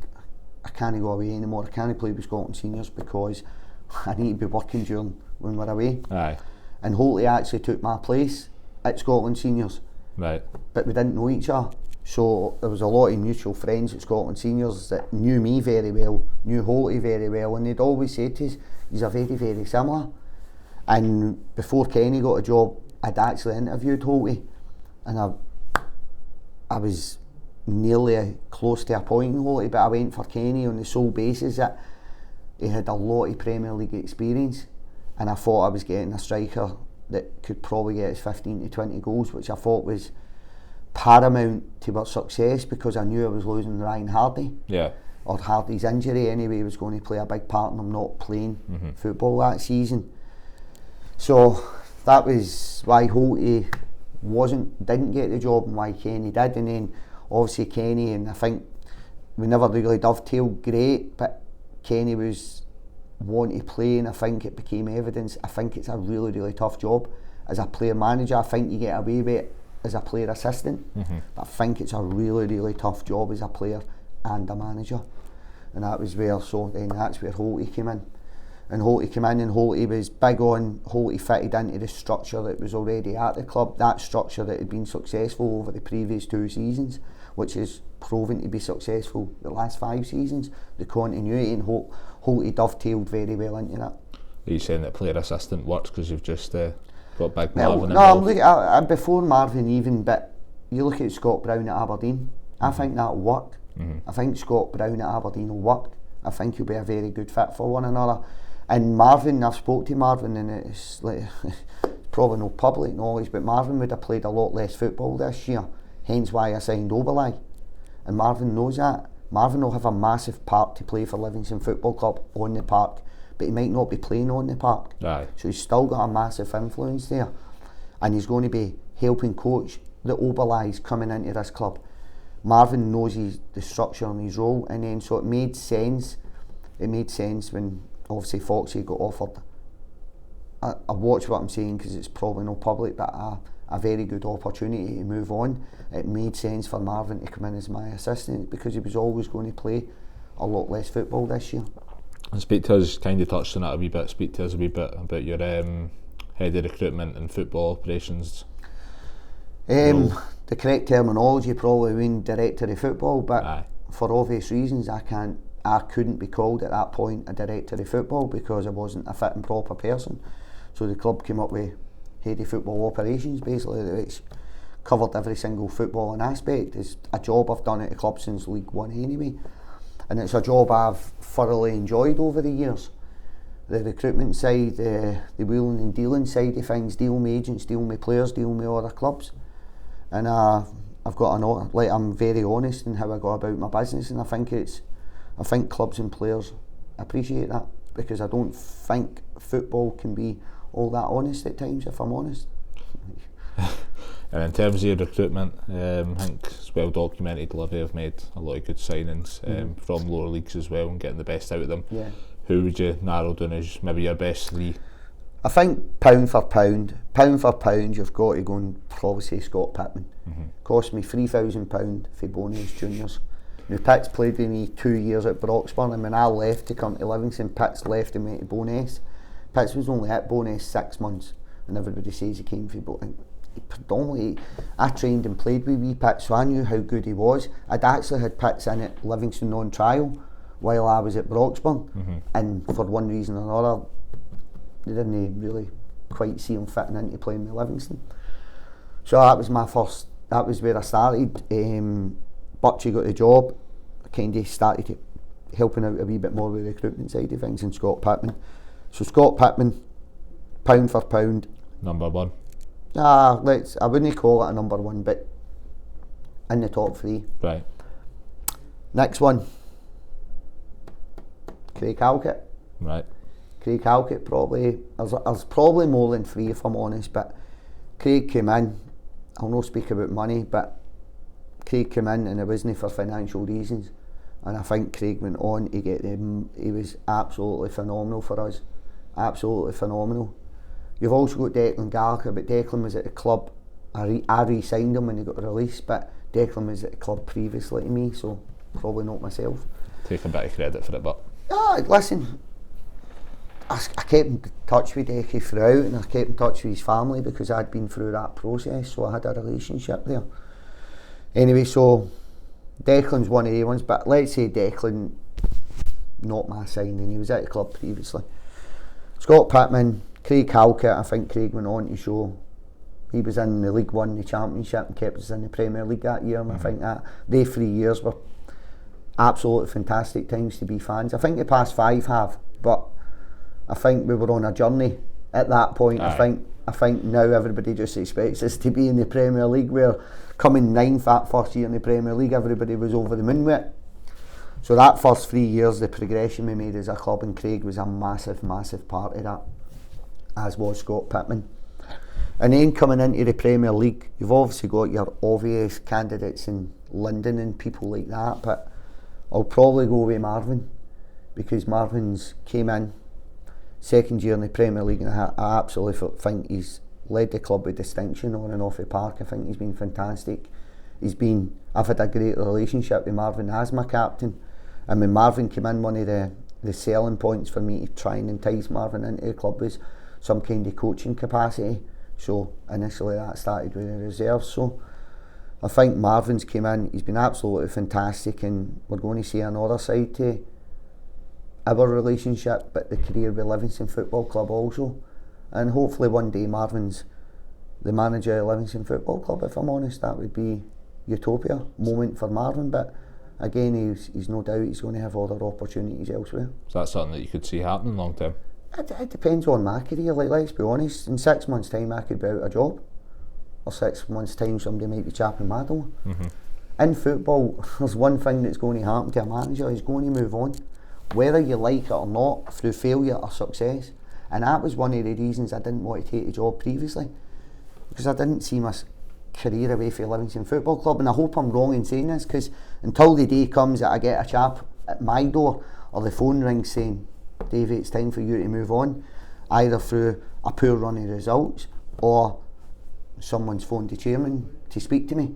Speaker 2: I can't go away anymore. I can't play with Scotland seniors because I need to be working during when we're away.
Speaker 1: Aye.
Speaker 2: And Holty actually took my place at Scotland seniors.
Speaker 1: Right.
Speaker 2: But we didn't know each other. So there was a lot of mutual friends at Scotland seniors that knew me very well, knew Holty very well, and they'd always say to us, he's a very, very similar. And before Kenny got a job, I'd actually interviewed Holty, and I was nearly close to appointing Holty, but I went for Kenny on the sole basis that he had a lot of Premier League experience, and I thought I was getting a striker that could probably get us 15 to 20 goals, which I thought was paramount to our success, because I knew I was losing Ryan Hardy.
Speaker 1: Yeah.
Speaker 2: Or Hardy's injury anyway was going to play a big part in him not playing football that season. So that was why Holty didn't get the job and why Kenny did. And then obviously Kenny, and I think we never really dovetailed great, but Kenny was wanting to play, and I think it became evidence. I think it's a really, really tough job as a player manager. I think you get away with it as a player assistant, but I think it's a really, really tough job as a player and a manager. And that's where Holty came in. And Holty came in, and Holty was big on, Holty fitted into the structure that was already at the club, that structure that had been successful over the previous 2 seasons, which has proven to be successful the last 5 seasons, the continuity, and Holty dovetailed very well into that.
Speaker 1: Are you saying that player assistant works because you've just got big
Speaker 2: No,
Speaker 1: Marvin involved?
Speaker 2: I'm looking before Marvin even, but you look at Scott Brown at Aberdeen, I think that'll work. I think Scott Brown at Aberdeen will work. I think he'll be a very good fit for one another. And Marvin, I've spoke to Marvin, and it's like probably no public knowledge, but Marvin would have played a lot less football this year, hence why I signed Oberley. And Marvin knows that. Marvin will have a massive part to play for Livingston Football Club on the park, but he might not be playing on the park.
Speaker 1: Aye.
Speaker 2: So he's still got a massive influence there, and he's going to be helping coach the Oberleys coming into this club. Marvin knows the structure and his role, and then so it made sense. It made sense when obviously Foxy got offered. I watch what I'm saying because it's probably no public, but a very good opportunity to move on. It made sense for Marvin to come in as my assistant because he was always going to play a lot less football this year.
Speaker 1: And speak to us, kind of touched on it a wee bit, speak to us a wee bit about your head of recruitment and football operations.
Speaker 2: The correct terminology probably means director of football, but
Speaker 1: Aye.
Speaker 2: for obvious reasons I couldn't be called at that point a director of football because I wasn't a fit and proper person. So the club came up with head of football operations, basically, which covered every single footballing aspect. It's a job I've done at the club since League One anyway, and it's a job I've thoroughly enjoyed over the years. The recruitment side, the wheeling and dealing side of things, dealing with agents, dealing with players, dealing with other clubs, and I've got I'm very honest in how I go about my business, and I think clubs and players appreciate that, because I don't think football can be all that honest at times, if I'm honest.
Speaker 1: And in terms of your recruitment, I think it's well documented. Livy have made a lot of good signings from lower leagues as well, and getting the best out of them.
Speaker 2: Yeah.
Speaker 1: Who would you narrow down as maybe your best three?
Speaker 2: I think pound for pound, you've got to go and probably say Scott Pittman. Cost me £3,000 for Bonus Juniors. Now Pitt's played with me 2 years at Broxburn, and when I left to come to Livingston, Pitt's left and went to Bonus. Pitts was only at Bonus 6 months, and everybody says he came for Bonus. Predominantly, I trained and played with wee Pitts, so I knew how good he was. I'd actually had Pitts in at Livingston on trial while I was at Broxburn, and for one reason or another, they didn't really quite see him fitting into playing with Livingston. So that was my first, that was where I started. Butchie got the job, I kind of started helping out a wee bit more with the recruitment side of things, and Scott Pittman. So Scott Pittman, pound for pound.
Speaker 1: Number one?
Speaker 2: I wouldn't call it a number one, but in the top three.
Speaker 1: Right.
Speaker 2: Next one, Craig Halkett.
Speaker 1: Right.
Speaker 2: Craig Halkett probably, there's probably more than three if I'm honest, but Craig came in, I'll not speak about money, but Craig came in and it wasn't for financial reasons, and I think Craig went on to get them. He was absolutely phenomenal for us, absolutely phenomenal. You've also got Declan Gallagher, but Declan was at the club, I re-signed him when he got released, but Declan was at the club previously to me, so probably not myself.
Speaker 1: Take a bit of credit for it, but...
Speaker 2: Listen, I kept in touch with Decky throughout, and I kept in touch with his family because I'd been through that process, so I had a relationship there. Anyway, so Declan's one of the ones, but let's say Declan, not my signing, he was at the club previously. Scott Pittman, Craig Halkett, I think Craig went on to show he was in the League One, the Championship, and kept us in the Premier League that year, and I think that they 3 years were absolutely fantastic times to be fans. I think the past 5 have, but I think we were on a journey at that point. I think now everybody just expects us to be in the Premier League, where coming 9th that first year in the Premier League, everybody was over the moon with it. So that first 3 years, the progression we made as a club, and Craig was a massive, massive part of that, as was Scott Pittman. And then coming into the Premier League, you've obviously got your obvious candidates in London and people like that, but I'll probably go with Marvin, because Marvin's came in second year in the Premier League, and I absolutely think he's led the club with distinction on and off the park. I think he's been fantastic. I've had a great relationship with Marvin as my captain, and when Marvin came in, one of the selling points for me to try and entice Marvin into the club was some kind of coaching capacity. So initially that started with the reserves. So I think Marvin's came in, he's been absolutely fantastic, and we're going to see another side to our relationship, but the career with Livingston Football Club also. And hopefully one day Marvin's the manager of Livingston Football Club. If I'm honest, that would be utopia moment for Marvin, but again, he's no doubt he's going to have other opportunities elsewhere.
Speaker 1: Is that something that you could see happening long term?
Speaker 2: It depends on my career. Like, let's be honest, in 6 months' time I could be out of a job, or 6 months' time somebody might be chapping my door. In football, there's one thing that's going to happen to a manager: he's going to move on, whether you like it or not, through failure or success. And that was one of the reasons I didn't want to take the job previously, because I didn't see my career away from Livingston Football Club. And I hope I'm wrong in saying this, because until the day comes that I get a chap at my door, or the phone rings saying, David, it's time for you to move on, either through a poor run of results or someone's phoned the chairman to speak to me,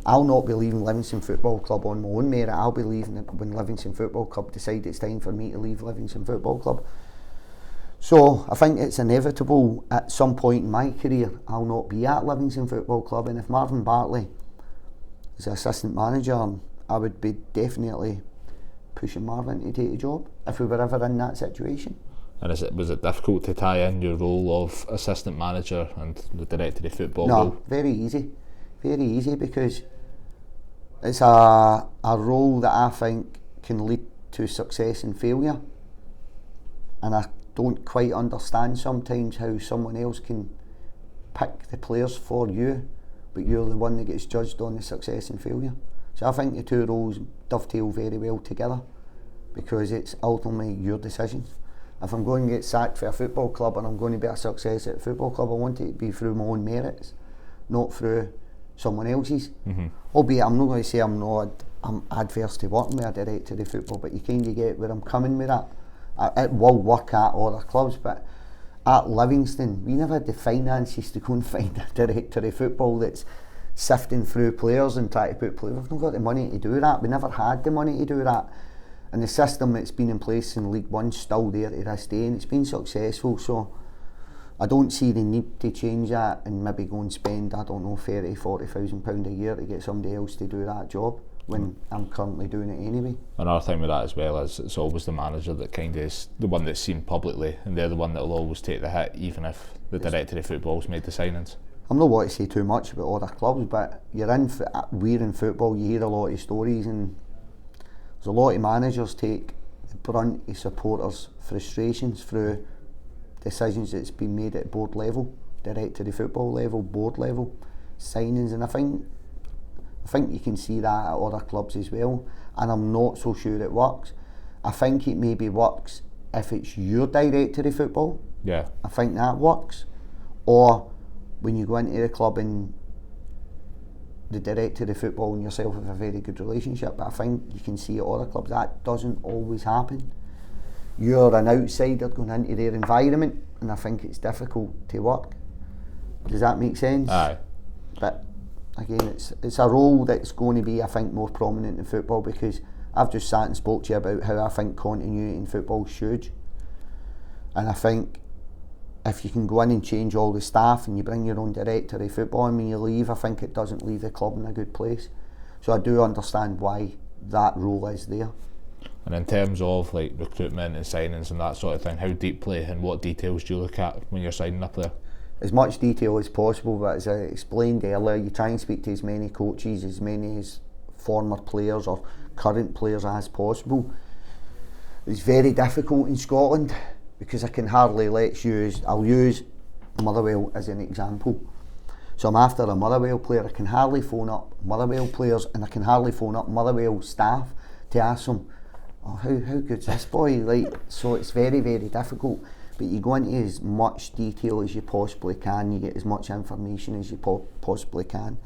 Speaker 2: I'll not be leaving Livingston Football Club on my own merit. I'll be leaving it when Livingston Football Club decide it's time for me to leave Livingston Football Club. So I think it's inevitable at some point in my career I'll not be at Livingston Football Club, and if Marvin Bartley is assistant manager, I would be definitely pushing Marvin to take the job if we were ever in that situation.
Speaker 1: And was it difficult to tie in your role of assistant manager and the director of football role?
Speaker 2: No, very easy, because it's a role that I think can lead to success and failure, and I don't quite understand sometimes how someone else can pick the players for you, but you're the one that gets judged on the success and failure. So I think the two roles dovetail very well together, because it's ultimately your decision. If I'm going to get sacked for a football club and I'm going to be a success at a football club, I want it to be through my own merits, not through someone else's. Albeit I'm not going to say I'm adverse to working with a director of football, but you kind of get where I'm coming with that. It will work at other clubs, but at Livingston we never had the finances to go and find a director of football that's sifting through players and trying to put players. We've not got the money to do that. We never had the money to do that. And the system that's been in place in League One's still there to this day, and it's been successful. So I don't see the need to change that and maybe go and spend, I don't know, £40,000 a year to get somebody else to do that job when I'm currently doing it anyway.
Speaker 1: Another thing with that as well is it's always the manager that kind of is the one that's seen publicly, and they're the one that will always take the hit, even if the director of football's made the signings. I'm
Speaker 2: not wanting to say too much about other clubs, but we're in football, you hear a lot of stories, and there's a lot of managers take the brunt of supporters' frustrations through decisions that's been made at board level, director of football level, board level, signings, and I think you can see that at other clubs as well, and I'm not so sure it works. I think it maybe works if it's your director of football.
Speaker 1: Yeah.
Speaker 2: I think that works. Or when you go into the club and the director of football and yourself have a very good relationship, but I think you can see at other clubs that doesn't always happen. You're an outsider going into their environment, and I think it's difficult to work. Does that make sense?
Speaker 1: Aye.
Speaker 2: But again, it's a role that's going to be, I think, more prominent in football, because I've just sat and spoke to you about how I think continuity in football is huge. And I think if you can go in and change all the staff and you bring your own director of football and when you leave, I think it doesn't leave the club in a good place. So I do understand why that role is there.
Speaker 1: And in terms of like recruitment and signings and that sort of thing, how deeply and what details do you look at when you're signing a player?
Speaker 2: As much detail as possible, but as I explained earlier, you try and speak to as many coaches, as many as former players or current players as possible. It's very difficult in Scotland because I can hardly I'll use Motherwell as an example. So I'm after a Motherwell player, I can hardly phone up Motherwell players and I can hardly phone up Motherwell staff to ask them, oh, how good's this boy? Like, so it's very, very difficult. But you go into as much detail as you possibly can, you get as much information as you possibly can.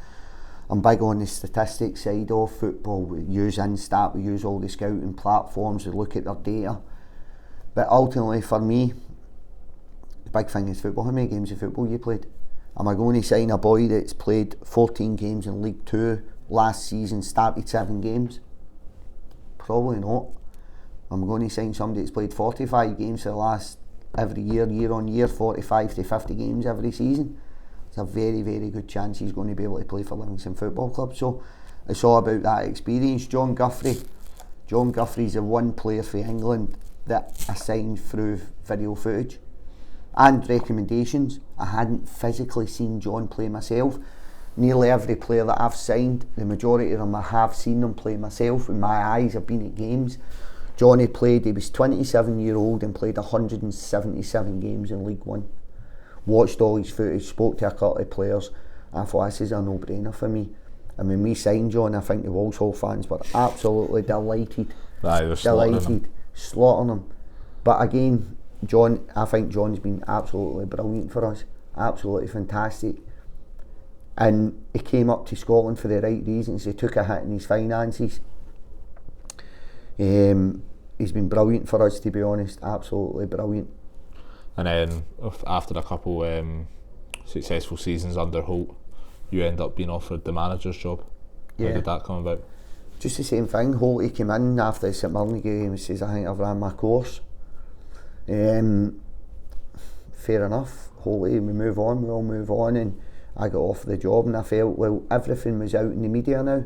Speaker 2: I'm big on the statistics side of football. We use Instat, we use all the scouting platforms, we look at their data. But ultimately for me, the big thing is football. How many games of football you played? Am I going to sign a boy that's played 14 games in League 2 last season, started 7 games? Probably not. I'm going to sign somebody that's played 45 games for the last every year on year, 45 to 50 games every season. It's a very, very good chance he's going to be able to play for Livingston Football Club. So it's all about that experience. John Guthrie's the one player for England that I signed through video footage and recommendations. I hadn't physically seen John play myself. Nearly every player that I've signed, the majority of them I have seen them play myself with my eyes. I've been at games. Johnny played, he was 27 years old and played 177 games in League One. Watched all his footage, spoke to a couple of players. I thought this is a no-brainer for me. And when we signed John, I think the Walsall fans were absolutely delighted. Slaughtering him. But again, I think John's been absolutely brilliant for us. Absolutely fantastic. And he came up to Scotland for the right reasons. He took a hit in his finances. He's been brilliant for us, to be honest. Absolutely brilliant.
Speaker 1: And then after a couple successful seasons under Holt, you end up being offered the manager's job.
Speaker 2: Yeah.
Speaker 1: How did that come about?
Speaker 2: Just the same thing. Holt, he came in after the St Mirren game and says, I think I've ran my course. Fair enough. Holt, we move on, we all move on, and I got offered the job, and I felt, well, everything was out in the media now.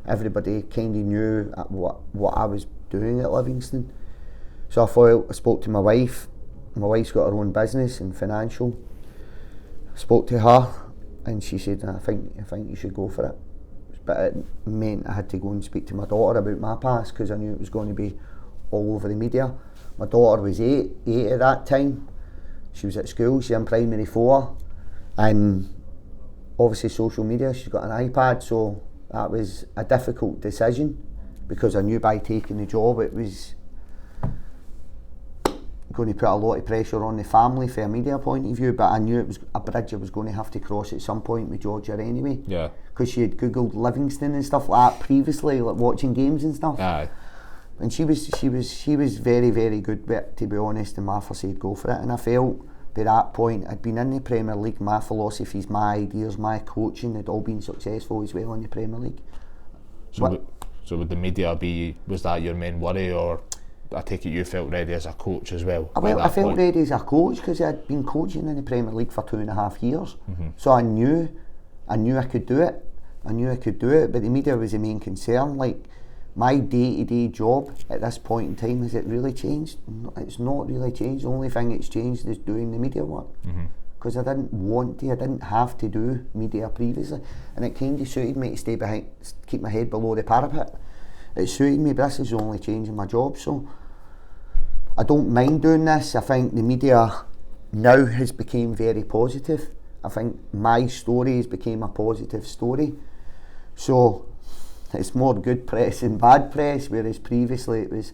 Speaker 2: Everybody kind of knew what I was doing at Livingston. So I spoke to my wife. My wife's got her own business and financial. I spoke to her and she said, I think you should go for it. But it meant I had to go and speak to my daughter about my past because I knew it was going to be all over the media. My daughter was eight at that time. She was at school, she was in primary 4, and obviously social media, she's got an iPad, so that was a difficult decision because I knew by taking the job it was going to put a lot of pressure on the family from a media point of view, but I knew it was a bridge I was going to have to cross at some point with Georgia anyway.
Speaker 1: Yeah.
Speaker 2: Because she had googled Livingston and stuff like that previously, like watching games and stuff.
Speaker 1: Aye.
Speaker 2: And she was very, very good with it, to be honest, and Martha said go for it. And I felt by that point I'd been in the Premier League, my philosophies, my ideas, my coaching had all been successful as well in the Premier League.
Speaker 1: So would the media be, was that your main worry, or I take it you felt ready as a coach as well?
Speaker 2: I felt ready as a coach because I'd been coaching in the Premier League for 2.5 years. So I knew I could do it. But the media was the main concern. Like, my day-to-day job at this point in time, has it really changed? No, it's not really changed. The only thing it's changed is doing the media work. Because I didn't have to do media previously, and it kind of suited me to stay behind, keep my head below the parapet. It suited me, but this is the only change in my job, so I don't mind doing this. I think the media now has become very positive. I think my story has become a positive story, so it's more good press than bad press, whereas previously it was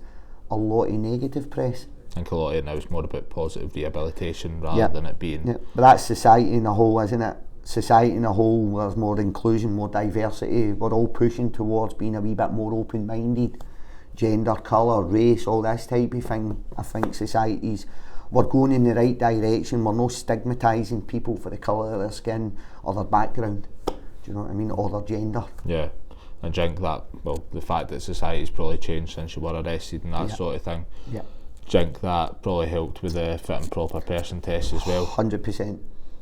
Speaker 2: a lot of negative press.
Speaker 1: I think a lot of it now is more about positive rehabilitation rather than it being...
Speaker 2: Yeah, but that's society in a whole, isn't it? Society in a whole, there's more inclusion, more diversity. We're all pushing towards being a wee bit more open-minded. Gender, colour, race, all this type of thing. I think we're going in the right direction. We're not stigmatising people for the colour of their skin or their background. Do you know what I mean? Or their gender.
Speaker 1: Yeah. And I think that, well, the fact that society's probably changed since you were arrested and that sort of thing.
Speaker 2: Yeah.
Speaker 1: I think that probably helped with the fit and proper person test as well.
Speaker 2: 100%.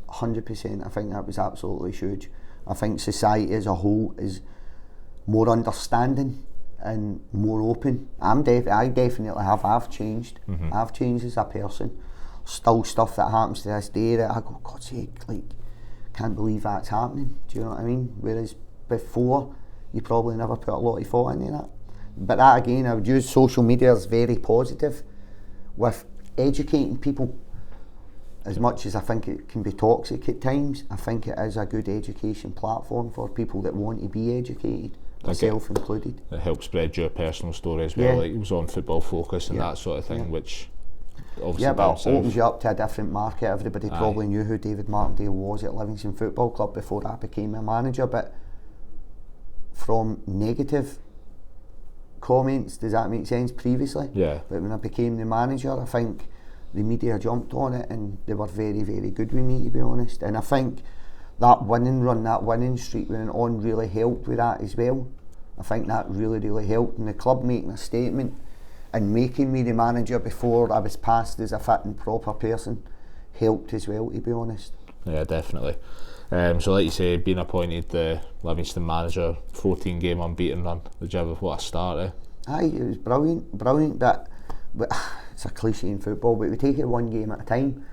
Speaker 2: I think that was absolutely huge. I think society as a whole is more understanding and more open. I definitely have. I've changed. I've changed as a person. Still stuff that happens to this day that I go, God's sake, like, can't believe that's happening. Do you know what I mean? Whereas before, you probably never put a lot of thought into that. But that again, I would use social media as very positive with educating people. As much as I think it can be toxic at times, I think it is a good education platform for people that want to be educated, myself included.
Speaker 1: It helps spread your personal story as well. Like, it was on Football Focus and that sort of thing, which obviously
Speaker 2: but it opens you up to a different market. Everybody probably knew who David Martindale was at Livingston Football Club before I became a manager, but from negative comments, does that make sense, previously?
Speaker 1: Yeah.
Speaker 2: But when I became the manager, I think the media jumped on it and they were very, very good with me, to be honest. And I think that winning run, that winning streak went on really helped with that as well. I think that really, really helped. And the club making a statement and making me the manager before I was passed as a fit and proper person helped as well, to be honest.
Speaker 1: Yeah, definitely. So like you say, being appointed the Livingston manager, 14 game unbeaten run, did you have what a start, eh?
Speaker 2: Aye, it was brilliant, but it's a cliche in football, but we take it one game at a time.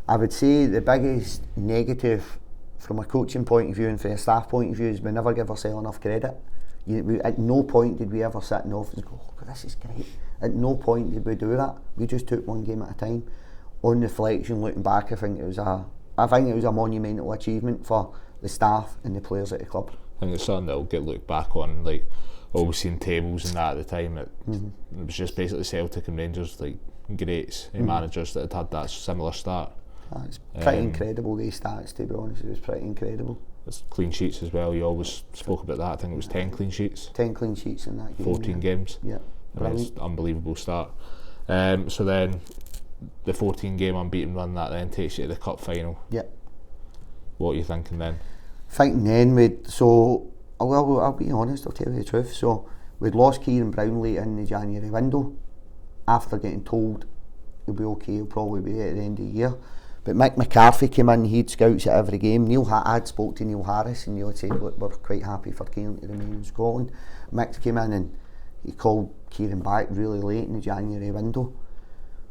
Speaker 2: I would say the biggest negative from a coaching point of view and from a staff point of view is we never give ourselves enough credit. At no point did we ever sit in the office and go, oh, this is great. At no point did we do that. We just took one game at a time. On reflection, looking back, I think it was a monumental achievement for the staff and the players at the club.
Speaker 1: I think it's something that'll get looked back on, like always seeing tables and that at the time. It was just basically Celtic and Rangers, like greats managers that had that similar start.
Speaker 2: It's pretty incredible, these stats, to be honest. It was pretty incredible.
Speaker 1: It's clean sheets as well. You always spoke about that. I think it was 10 clean sheets.
Speaker 2: 10 clean sheets in that game.
Speaker 1: 14 games.
Speaker 2: Yeah,
Speaker 1: it's an unbelievable start. So then the 14 game unbeaten run, that then takes you to the cup final.
Speaker 2: Yeah.
Speaker 1: What are you thinking then?
Speaker 2: Thinking then I'll be honest, I'll tell you the truth. So we'd lost Kieran Brownlee in the January window after getting told he'll be okay, he'll probably be there at the end of the year. But Mick McCarthy came in, he had scouts at every game. I'd spoke to Neil Harris and Neil had said, look, we're quite happy for Kieran to remain in Scotland. Mick came in and he called Kieran back really late in the January window.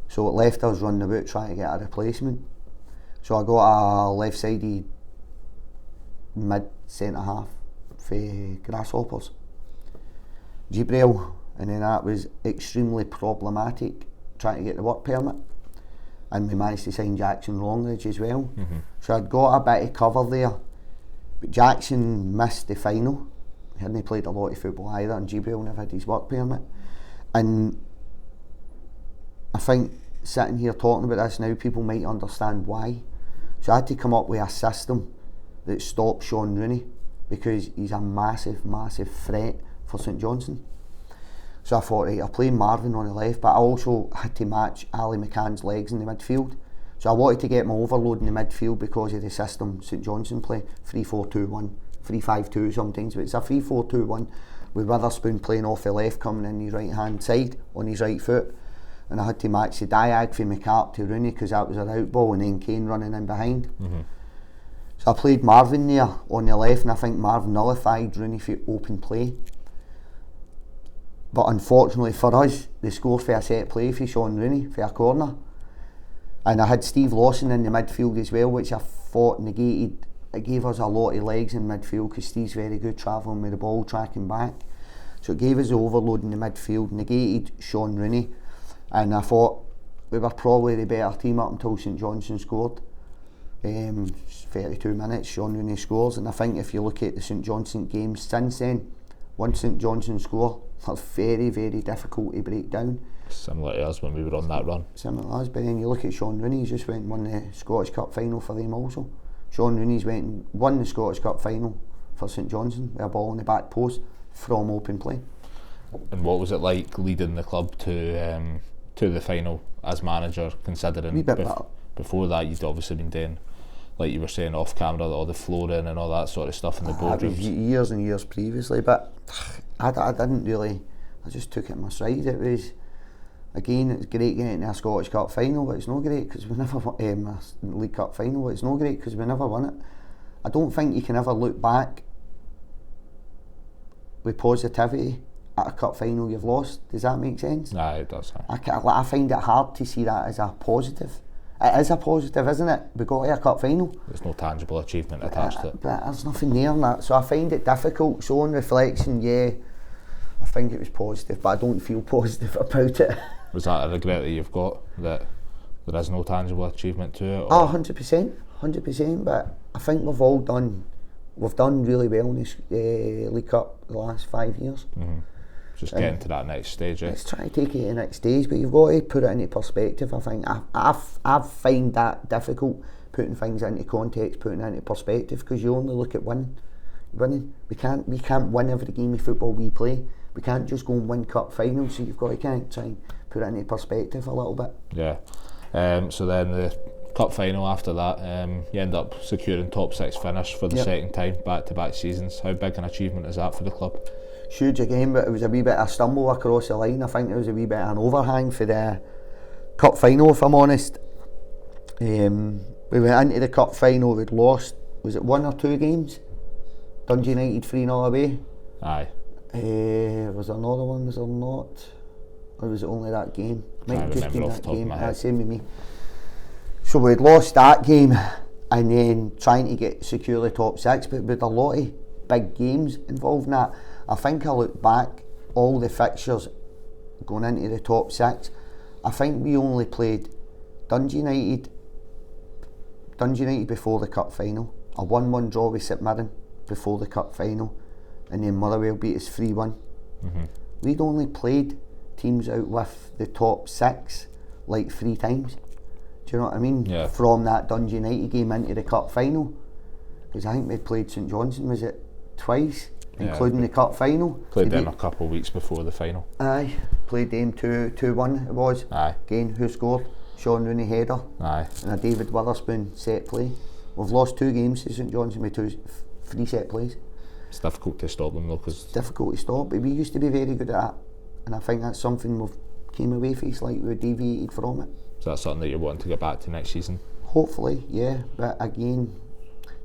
Speaker 2: So it left us running about trying to get a replacement. So I got a left-sided mid-centre half for Grasshoppers, Gibril, and then that was extremely problematic trying to get the work permit. And we managed to sign Jackson Longridge as well. So I'd got a bit of cover there, but Jackson missed the final. He hadn't played a lot of football either, and Gibril never had his work permit. And I think sitting here talking about this now, people might understand why. So I had to come up with a system that stops Sean Rooney, because he's a massive, massive threat for St Johnstone. So I thought, right, I'll play Marvin on the left, but I also had to match Ali McCann's legs in the midfield. So I wanted to get my overload in the midfield because of the system St Johnstone play, 3-4-2-1, 3-5-2 sometimes, but it's a 3-4-2-1 with Witherspoon playing off the left, coming in his right hand side on his right foot. And I had to match the diag from McCart to Rooney because that was a out ball, and then Kane running in behind.
Speaker 1: Mm-hmm.
Speaker 2: So I played Marvin there on the left, and I think Marvin nullified Rooney for open play. But unfortunately for us, they scored for a set play for Sean Rooney for a corner. And I had Steve Lawson in the midfield as well, which I thought negated. It gave us a lot of legs in midfield because Steve's very good travelling with the ball, tracking back. So it gave us the overload in the midfield, negated Sean Rooney. And I thought we were probably the better team up until St Johnstone scored. 32 minutes, Sean Rooney scores. And I think if you look at the St Johnstone games since then, once St Johnstone score, it's very, very difficult to break down.
Speaker 1: Similar to us when we were on that run.
Speaker 2: Similar to us, but then you look at Sean Rooney, he's just went and won the Scottish Cup final for them also. Sean Rooney's went and won the Scottish Cup final for St Johnstone with a ball in the back post from open play.
Speaker 1: And what was it like leading the club to the final as manager, considering before that you'd obviously been doing, like you were saying off camera, all the flooring and all that sort of stuff in the boardrooms?
Speaker 2: Years and years previously, but I didn't really, I just took it in my stride. It was, again, it's great getting into a Scottish Cup final, but it's not great because we never won a League Cup final, but it's not great because we never won it. I don't think you can ever look back with positivity at a cup final you've lost. Does that make sense?
Speaker 1: Nah, it does.
Speaker 2: I find it hard to see that as a positive. It is a positive, isn't it? We got to a cup final.
Speaker 1: There's no tangible achievement attached to it.
Speaker 2: But there's nothing there in that. So I find it difficult. So on reflection, yeah, I think it was positive, but I don't feel positive about it.
Speaker 1: Was that a regret that you've got, that there is no tangible achievement to it?
Speaker 2: Oh, 100%, but I think we've done really well in this League Cup the last 5 years.
Speaker 1: Mm-hmm. Just getting to that next stage.
Speaker 2: Let's try to take it to the next stage, but you've got to put it into perspective. I think I find that difficult, putting things into context, putting it into perspective, because you only look at winning. We can't win every game of football we play. We can't just go and win cup finals, so you've got to kind of try and put it into perspective a little bit.
Speaker 1: Yeah. So then the cup final after that, you end up securing top 6 finish for the second time, back-to-back seasons. How big an achievement is that for the club?
Speaker 2: Huge again, but it was a wee bit of a stumble across the line. I think there was a wee bit of an overhang for the cup final, if I'm honest. We went into the cup final, we'd lost, was it 1 or 2 games? Dundee United 3-0 away.
Speaker 1: Aye.
Speaker 2: Was there another one, was there not? Or was it only that game?
Speaker 1: Might have just been that game.
Speaker 2: Same with me. So we'd lost that game, and then trying to secure the top 6, but with a lot of big games involved in that. I think I look back, all the fixtures going into the top 6, I think we only played Dundee United before the cup final, a 1-1 draw with St Mirren before the cup final, and then Motherwell beat us 3-1.
Speaker 1: Mm-hmm.
Speaker 2: We'd only played teams out with the top 6 like 3 times. Do you know what I mean?
Speaker 1: Yeah.
Speaker 2: From that Dundee United game into the cup final, because I think we played St Johnstone, was it twice? Including the cup final.
Speaker 1: Played them a couple of weeks before the final.
Speaker 2: Aye, played them 2-1 it was.
Speaker 1: Aye.
Speaker 2: Again, who scored? Sean Rooney header.
Speaker 1: Aye.
Speaker 2: And a David Witherspoon set play. We've lost 2 games to St Johnstone with 3 set plays.
Speaker 1: It's difficult to stop them though, because
Speaker 2: it's difficult to stop, but we used to be very good at that, and I think that's something we've came away from, like we've deviated from it.
Speaker 1: Is that something that you're wanting to get back to next season?
Speaker 2: Hopefully, yeah, but again,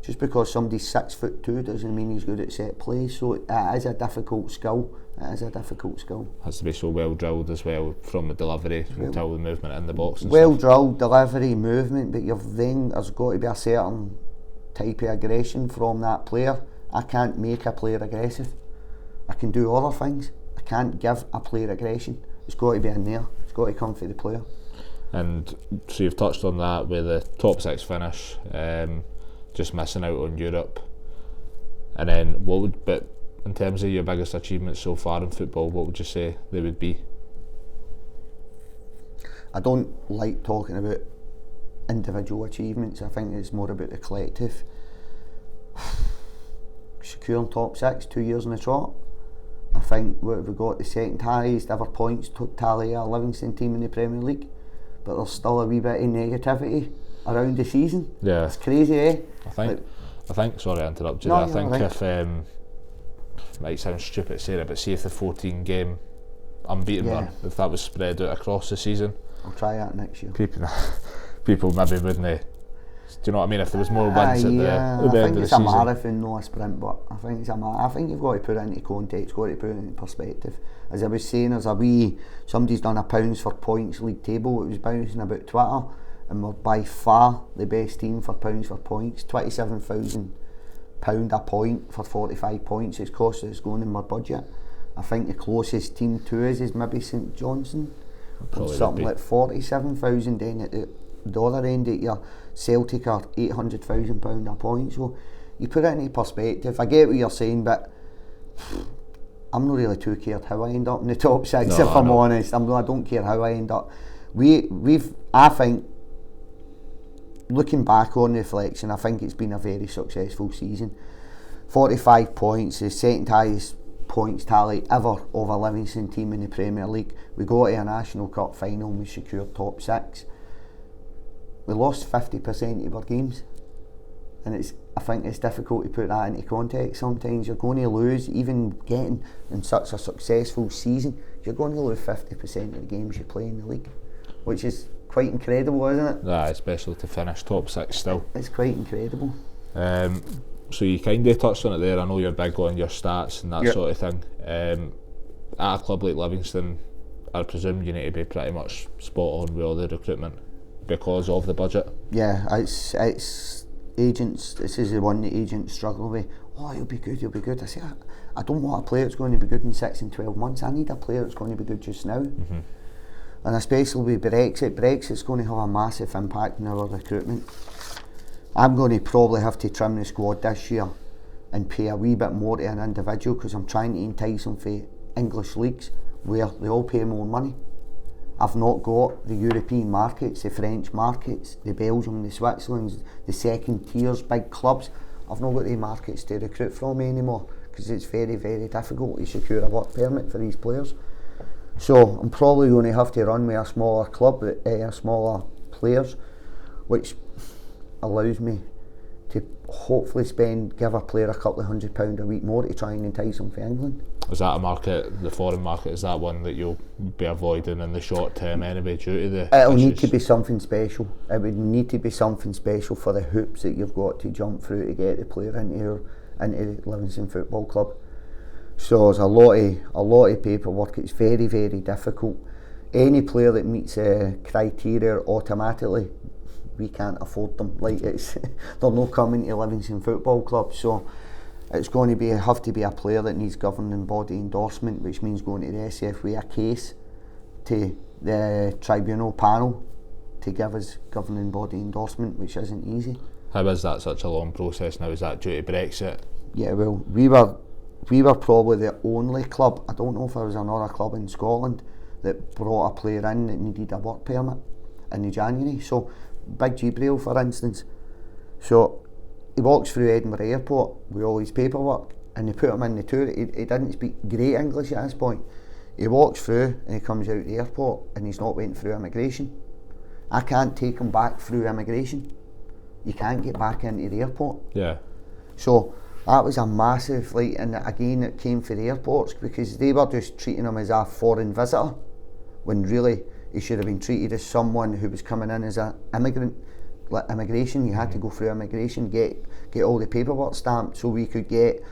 Speaker 2: just because somebody's 6'2" doesn't mean he's good at set plays, so it is a difficult skill. Has to be so well drilled as well, from the delivery until the movement in the box and well
Speaker 1: stuff.
Speaker 2: Drilled delivery, movement, but there's got to be a certain type of aggression from that player. I can't make a player aggressive. I can do other things. I can't give a player aggression. It's got to be in there. It's got to come from the player.
Speaker 1: And so you've touched on that with the top 6 finish, just missing out on Europe. And then but in terms of your biggest achievements so far in football, what would you say they would be?
Speaker 2: I don't like talking about individual achievements. I think it's more about the collective. Securing top 6 2 years in a trot. I think what have we got, the second highest ever points tally of a Livingston team in the Premier League, but there's still a wee bit of negativity around the season.
Speaker 1: Yeah,
Speaker 2: it's crazy, eh?
Speaker 1: I think. Sorry to interrupt you.
Speaker 2: No,
Speaker 1: there. I think
Speaker 2: right.
Speaker 1: If might sound stupid saying it, but see if the 14 game unbeaten run, if that was spread out across the season,
Speaker 2: I'll try that next year.
Speaker 1: People maybe wouldn't. Do you know what I mean? If there was more wins at the end of the season.
Speaker 2: I think it's a marathon, not a sprint, but I think it's I think you've got to put it into context, got to put it into perspective. As I was saying, somebody's done a pounds for points league table. It was bouncing about Twitter, and we're by far the best team for pounds for points. £27,000 a point for 45 points. It's cost us going in my budget. I think the closest team to us is maybe St Johnstone, something like 47,000. Then at the other end of your Celtic are £800,000 a point. So you put it into perspective. I get what you're saying, but I'm not really too cared how I end up in the top 6. If I'm honest, I don't care how I end up. I think, looking back on reflection, I think it's been a very successful season. 45 points, the second highest points tally ever of a Livingston team in the Premier League. We got to a National Cup final and we secured top 6. We lost 50% of our games, and I think it's difficult to put that into context. Sometimes you're going to lose, even getting in such a successful season, you're going to lose 50% of the games you play in the league, which is quite incredible, isn't it?
Speaker 1: Yeah, especially to finish top 6 still.
Speaker 2: It's quite incredible.
Speaker 1: So you kind of touched on it there. I know you're big on your stats and that sort of thing. At a club like Livingston, I presume you need to be pretty much spot on with all the recruitment because of the budget. Yeah,
Speaker 2: it's agents. This is the one that agents struggle with. Oh, he'll be good. I say, I don't want a player that's going to be good in 6 and 12 months. I need a player that's going to be good just now. Mm-hmm. And especially with Brexit's going to have a massive impact on our recruitment. I'm going to probably have to trim the squad this year and pay a wee bit more to an individual, because I'm trying to entice them for English leagues where they all pay more money. I've not got the European markets, the French markets, the Belgium, the Switzerland, the second tiers, big clubs. I've not got the markets to recruit from anymore, because it's very, very difficult to secure a work permit for these players. So I'm probably going to have to run with a smaller club, smaller players, which allows me to hopefully give a player a couple of £100 a week more to try and entice them for England.
Speaker 1: Is that a market, the foreign market, is that one that you'll be avoiding in the short term anyway due to the
Speaker 2: It'll
Speaker 1: issues?
Speaker 2: Need to be something special. It would need to be something special for the hoops that you've got to jump through to get the player into Livingston Football Club. So there's a lot of paperwork. It's very, very difficult. Any player that meets criteria automatically, we can't afford them. They're not coming to Livingston Football Club. So it's going to have to be a player that needs governing body endorsement, which means going to the SFA a case to the tribunal panel to give us governing body endorsement, which isn't easy.
Speaker 1: How is that such a long process now? Is that due to Brexit?
Speaker 2: Yeah, well, we were probably the only club, I don't know if there was another club in Scotland that brought a player in that needed a work permit in January. So Big Gabriel, for instance, so he walks through Edinburgh Airport with all his paperwork, and they put him in the tour. He didn't speak great English at this point. He walks through and he comes out the airport and he's not went through immigration. I can't take him back through immigration. You can't get back into the airport.
Speaker 1: Yeah.
Speaker 2: So that was a massive, and again it came for the airports, because they were just treating him as a foreign visitor, when really he should have been treated as someone who was coming in as an immigrant. Like immigration, you had to go through immigration, get all the paperwork stamped, so we could get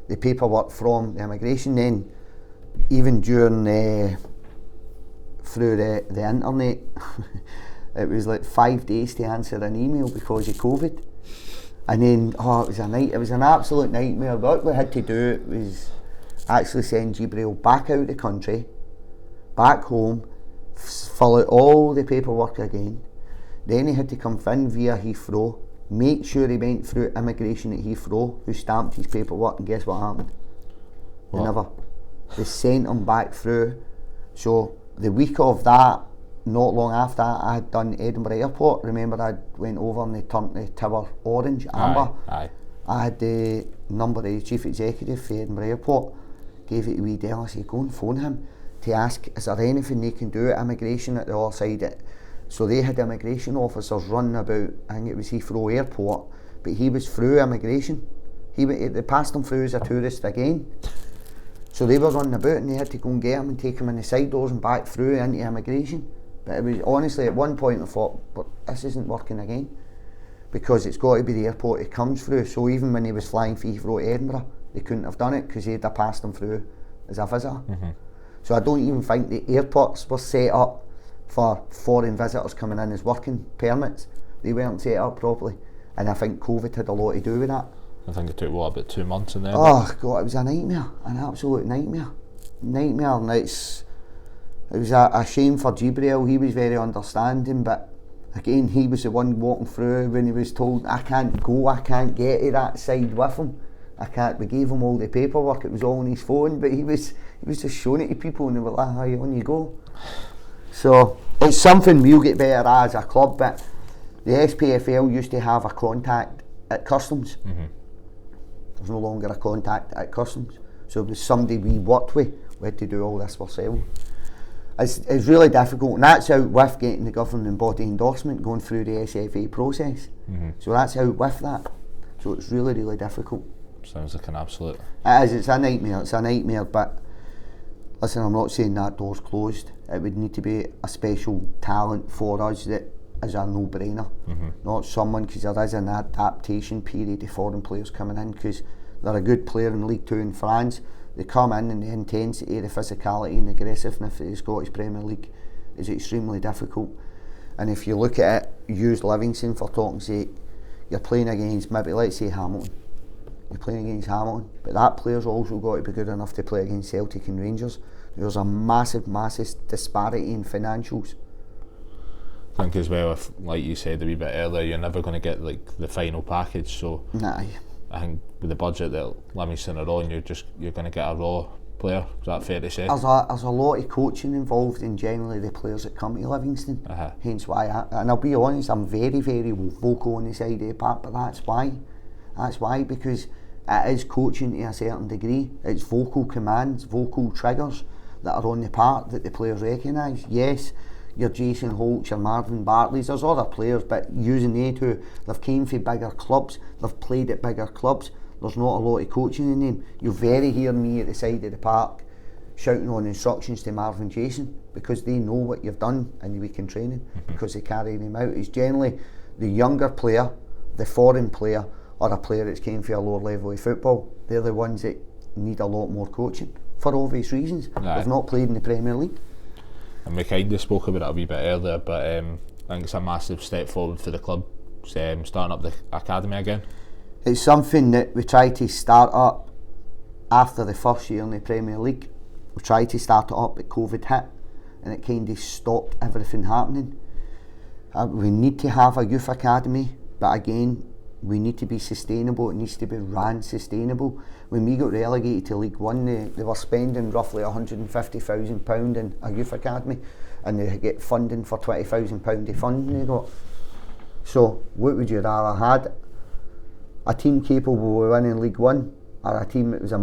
Speaker 2: the paperwork from the immigration. Then even during through the internet, it was like 5 days to answer an email because of COVID. And then it was an absolute nightmare. What we had to do was actually send Gabriel back out of the country, back home, fill out all the paperwork again. Then he had to come in via Heathrow, make sure he went through immigration at Heathrow, who stamped his paperwork, and guess what happened? They sent him back through. So the week of that not long after that, I had done Edinburgh Airport. Remember, I went over and they turned the tower orange, amber.
Speaker 1: Aye.
Speaker 2: I had the number of the chief executive for Edinburgh Airport, gave it to wee Dell. I said, go and phone him to ask, is there anything they can do at immigration at the other side? So they had immigration officers running about, I think it was Heathrow Airport, but he was through immigration. They passed him through as a tourist again. So they were running about and they had to go and get him and take him in the side doors and back through into immigration. But it was honestly, at one point I thought, but this isn't working again, because it's got to be the airport it comes through. So even when he was flying from Heathrow to Edinburgh, they couldn't have done it because they'd have passed him through as a visitor. So I don't even think the airports were set up for foreign visitors coming in as working permits. They weren't set up properly, and I think COVID had a lot to do with that.
Speaker 1: I think it took about 2 months in there.
Speaker 2: Oh God, it was a nightmare, an absolute nightmare. And it was a shame for Gibril. He was very understanding, but again, he was the one walking through when he was told, I can't go, I can't get to that side with him. We gave him all the paperwork, it was all on his phone, but he was just showing it to people and they were like, on you go. So it's something we'll get better at as a club, but the SPFL used to have a contact at customs. There's no longer a contact at customs. So it was somebody we worked with, we had to do all this ourselves. It's really difficult, and that's out with getting the governing body endorsement, going through the SFA process. So that's out with that. So it's really, really difficult.
Speaker 1: Sounds like an absolute...
Speaker 2: It is, it's a nightmare, but listen, I'm not saying that door's closed. It would need to be a special talent for us that is a no-brainer. Not someone, because there is an adaptation period of foreign players coming in, because they're a good player in League 2 in France. They come in and the intensity, the physicality and the aggressiveness of the Scottish Premier League is extremely difficult. And if you look at it, use Livingston for talking sake, you're playing against maybe, let's say, Hamilton. You're playing against Hamilton, but that player's also got to be good enough to play against Celtic and Rangers. There's a massive disparity in financials.
Speaker 1: I think as well, if, like you said a wee bit earlier, you're never going to get like the final package, so
Speaker 2: Nah.
Speaker 1: I think with the budget that Livingston are on, you're going to get a raw player. Is that fair to say?
Speaker 2: There's a lot of coaching involved in generally the players that come to Livingston. Hence why, and I'll be honest, I'm very, very vocal on the side of the park, but that's why. Because it is coaching to a certain degree. It's vocal commands, vocal triggers that are on the park that the players recognise. Yes, your Jason Holt's, your Marvin Bartley's, there's other players, but using they two, they've came from bigger clubs, they've played at bigger clubs, there's not a lot of coaching in them. You'll very hear me at the side of the park shouting on instructions to Marvin Jason, because they know what you've done in the weekend training, because they carry them out. It's generally the younger player, the foreign player, or a player that's came from a lower level of football. They're the ones that need a lot more coaching, for obvious reasons. They've not played in the Premier League.
Speaker 1: And we kind of spoke about it a wee bit earlier, but I think it's a massive step forward for the club, starting up the academy again.
Speaker 2: It's something that we try to start up after the first year in the Premier League. We tried to start it up, but COVID hit and it kind of stopped everything happening. We need to have a youth academy, but again, we need to be sustainable. It needs to be ran sustainable. When we got relegated to League One, they were spending roughly £150,000 in a youth academy, and they get funding for £20,000 of funding they got. So what would you rather had? A team capable of winning League One, or a team that was a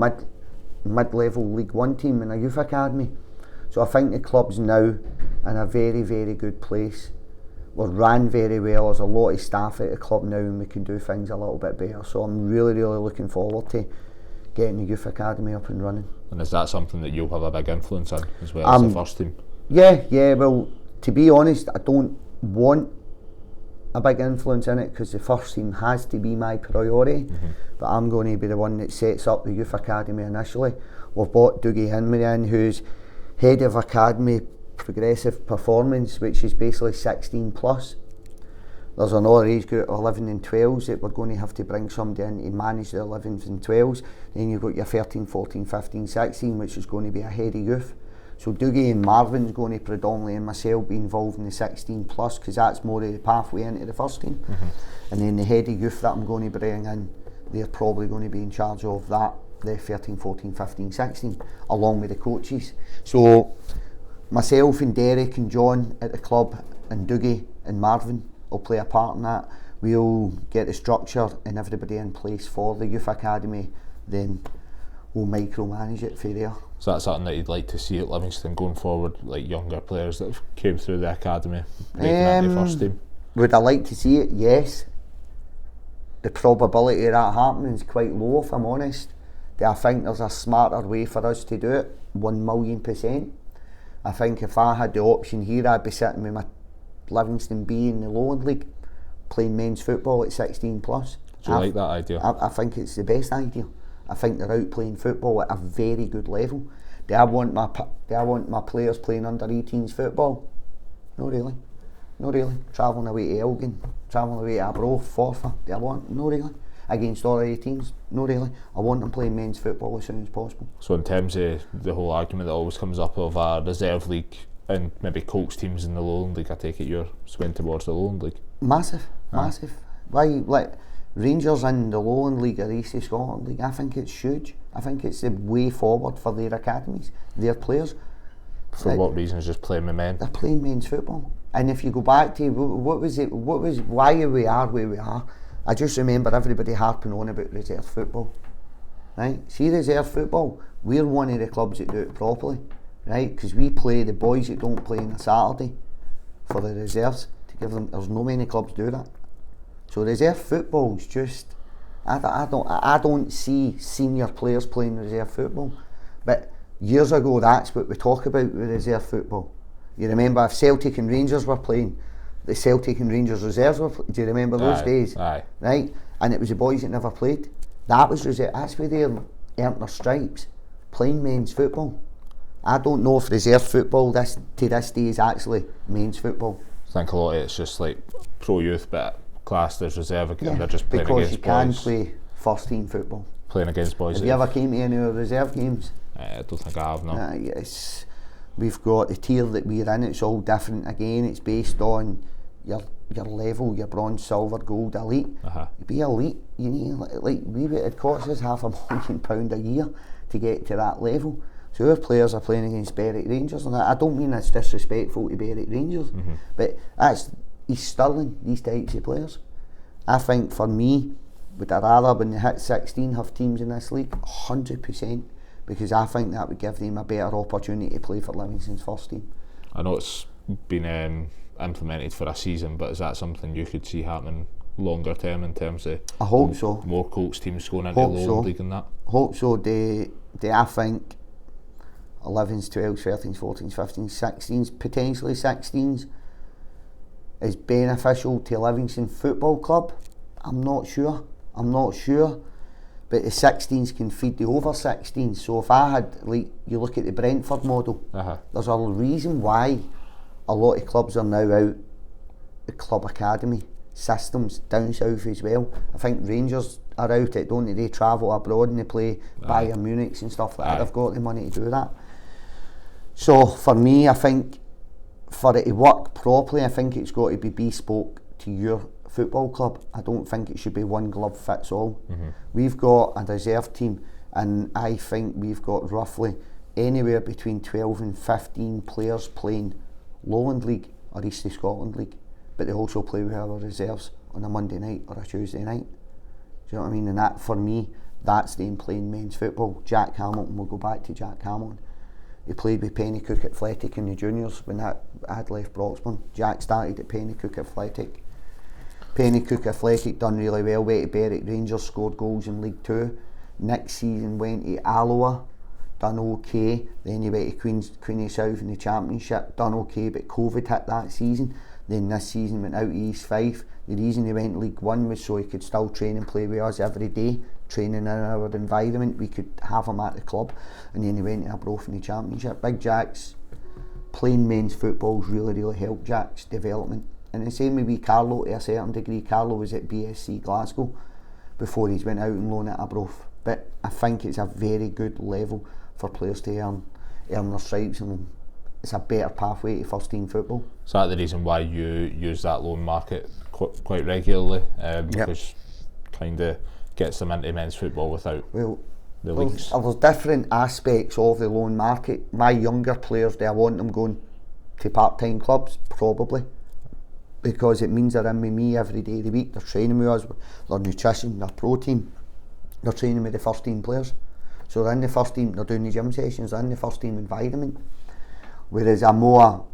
Speaker 2: mid-level League One team in a youth academy? So I think the club's now in a very, very good place. We're ran very well. There's a lot of staff at the club now, and we can do things a little bit better. So I'm really, really looking forward to getting the youth academy up and running.
Speaker 1: And is that something that you'll have a big influence on as well as the first team?
Speaker 2: Yeah. Well, to be honest, I don't want a big influence in it, because the first team has to be my priority. But I'm going to be the one that sets up the youth academy initially. We've bought Dougie Hinman in, who's head of academy progressive performance, which is basically 16 plus. There's another age group of 11 and 12s that we're going to have to bring somebody in to manage the 11s and 12s. Then you've got your 13, 14, 15, 16, which is going to be a head of youth. So Dougie and Marvin's going to predominantly, and myself, be involved in the 16 plus, because that's more of the pathway into the first team. And then the head of youth that I'm going to bring in, they're probably going to be in charge of that, the 13, 14, 15, 16, along with the coaches. So myself and Derek and John at the club and Dougie and Marvin will play a part in that. We'll get the structure and everybody in place for the youth academy, then we'll micromanage it for there.
Speaker 1: So that's something that you'd like to see at Livingston going forward, like younger players that have came through the academy, breaking into first team?
Speaker 2: Would I like to see it? Yes. The probability of that happening is quite low, if I'm honest. I think there's a smarter way for us to do it, 1,000,000%. I think if I had the option here, I'd be sitting with my Livingston B in the Lowland League, playing men's football at 16 plus.
Speaker 1: Do you like that idea?
Speaker 2: I think it's the best idea. I think they're out playing football at a very good level. Do I want my players playing under 18s football? No really. No really. Travelling away to Elgin, travelling away to Arbroath, Forfar. Do I want? No really. Against all 18s? No really. I want them playing men's football as soon as possible.
Speaker 1: So in terms of the whole argument that always comes up of a reserve league and maybe coach teams in the Lowland League, I take it you're swaying towards the Lowland League?
Speaker 2: Massive. Why, like, Rangers in the Lowland League or East of Scotland League, I think it's huge. I think it's the way forward for their academies, their players.
Speaker 1: For what reasons? Just playing with men?
Speaker 2: They're playing men's football. And if you go back to why we are where we are, I just remember everybody harping on about reserve football. Right? See, reserve football, we're one of the clubs that do it properly. Right? Because we play the boys that don't play on a Saturday for the reserves to give them. There's no many clubs do that. So reserve football's just, I don't see senior players playing reserve football. But years ago, that's what we talk about with reserve football. You remember if Celtic and Rangers were playing, the Celtic and Rangers reserves were do you remember those days?
Speaker 1: Aye.
Speaker 2: Right? And it was the boys that never played. That was reserve. That's where they earned their stripes, playing men's football. I don't know if reserve football to this day is actually men's football.
Speaker 1: I think a lot of it's just like pro youth, but classed as reserve again. They're just playing against boys.
Speaker 2: Because you can play first team football.
Speaker 1: Playing against boys.
Speaker 2: Have you ever came to any of the reserve games?
Speaker 1: I don't think I have, no.
Speaker 2: Yes. We've got the tier that we're in, it's all different again. It's based on your level, your bronze, silver, gold, elite. To be elite, you need, it costs us £500,000 a year to get to that level. So our players are playing against Berwick Rangers, and I don't mean it's disrespectful to Berwick Rangers, but that's East Stirling, these types of players. I think for me, would I rather when they hit 16 have teams in this league? 100%, because I think that would give them a better opportunity to play for Livingston's first team.
Speaker 1: I know it's been implemented for a season, but is that something you could see happening longer term in terms of
Speaker 2: I hope so.
Speaker 1: More coach teams going into the Lowland League and that?
Speaker 2: Hope so. I think 11s, 12s, 13s, 14s, 15s, 16s, potentially 16s is beneficial to Livingston Football Club. I'm not sure, but the 16s can feed the over 16s. So if I had, like, you look at the Brentford model, there's a reason why a lot of clubs are now out the club academy systems down south as well. I think Rangers are out it, don't they? They travel abroad and they play Bayern Munich and stuff like that. They've got the money to do that. So for me, I think for it to work properly, I think it's got to be bespoke to your football club. I don't think it should be one glove fits all. We've got a reserve team, and I think we've got roughly anywhere between 12 and 15 players playing Lowland League or East of Scotland League, but they also play with our reserves on a Monday night or a Tuesday night. Do you know what I mean? And that, for me, that's them playing men's football. Jack Hamilton, we'll go back to Jack Hamilton. He played with Pennycook Athletic in the juniors when I had left Broxburn. Jack started at Pennycook Athletic. Pennycook Athletic done really well, went to Berwick Rangers, scored goals in League 2. Next season went to Alloa, done okay. Then he went to Queen of South in the Championship, done okay, but COVID hit that season. Then this season went out to East Fife. The reason he went to League 1 was so he could still train and play with us every day, training in our environment. We could have him at the club. And then he went to Arbroath in the Championship. Big Jack's playing men's football's really helped Jack's development. And the same with Carlo to a certain degree. Carlo was at BSC Glasgow before he went out and loaned at Arbroath. But I think it's a very good level for players to earn their stripes, and it's a better pathway to first team football.
Speaker 1: Is that the reason why you use that loan market quite regularly? Because kind of gets them into men's football without the leagues?
Speaker 2: There's different aspects of the loan market. My younger players, do I want them going to part-time clubs? Probably, because it means they're in with me every day of the week. They're training with us, their nutrition, their protein. They're training with the first team players, so they're in the first team. They're doing the gym sessions. They're in the first team environment. Whereas a more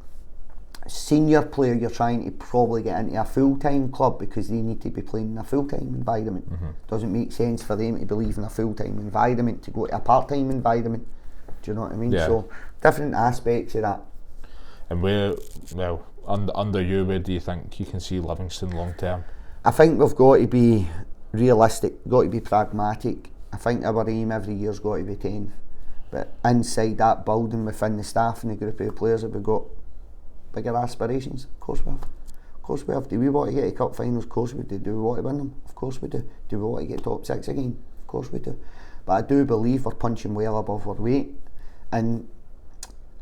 Speaker 2: senior player, you're trying to probably get into a full-time club because they need to be playing in a full-time environment. Doesn't make sense for them to be leaving a full-time environment to go to a part-time environment. Do you know what I mean?
Speaker 1: Yeah.
Speaker 2: So different aspects of that.
Speaker 1: And where, well, under you, where do you think you can see Livingston long term?
Speaker 2: I think we've got to be realistic, got to be pragmatic. I think our aim every year's got to be 10th. But inside that building, within the staff and the group of players, have we got bigger aspirations? Of course we have. Of course we have. Do we want to get to cup finals? Of course we do. Do we want to win them? Of course we do. Do we want to get top 6 again? Of course we do. But I do believe we're punching well above our weight, and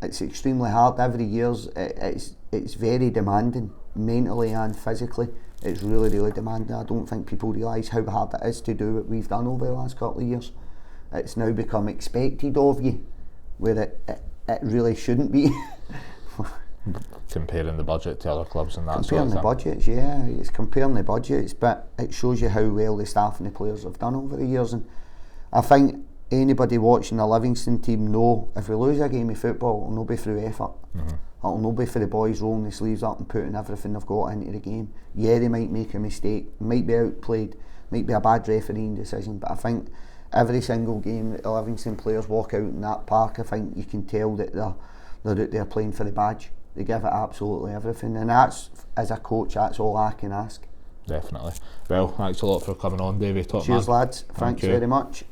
Speaker 2: it's extremely hard. Every year's it's very demanding, mentally and physically. It's really, really demanding. I don't think people realise how hard it is to do what we've done over the last couple of years. It's now become expected of you, where it really shouldn't be.
Speaker 1: Comparing the budget to other clubs and that
Speaker 2: Comparing
Speaker 1: sort of
Speaker 2: the budgets, yeah, it's comparing the budgets, but it shows you how well the staff and the players have done over the years. And I think anybody watching the Livingston team know if we lose a game of football, it'll not be through effort. It'll not be for the boys rolling the sleeves up and putting everything they've got into the game. Yeah, they might make a mistake, might be outplayed, might be a bad refereeing decision, but I think every single game that the Livingston players walk out in that park, I think you can tell that they're out there playing for the badge. They give it absolutely everything, and that's, as a coach, that's all I can ask.
Speaker 1: Definitely. Well, thanks a lot for coming on, Davey. Top
Speaker 2: Cheers,
Speaker 1: man.
Speaker 2: lads. Thanks very much.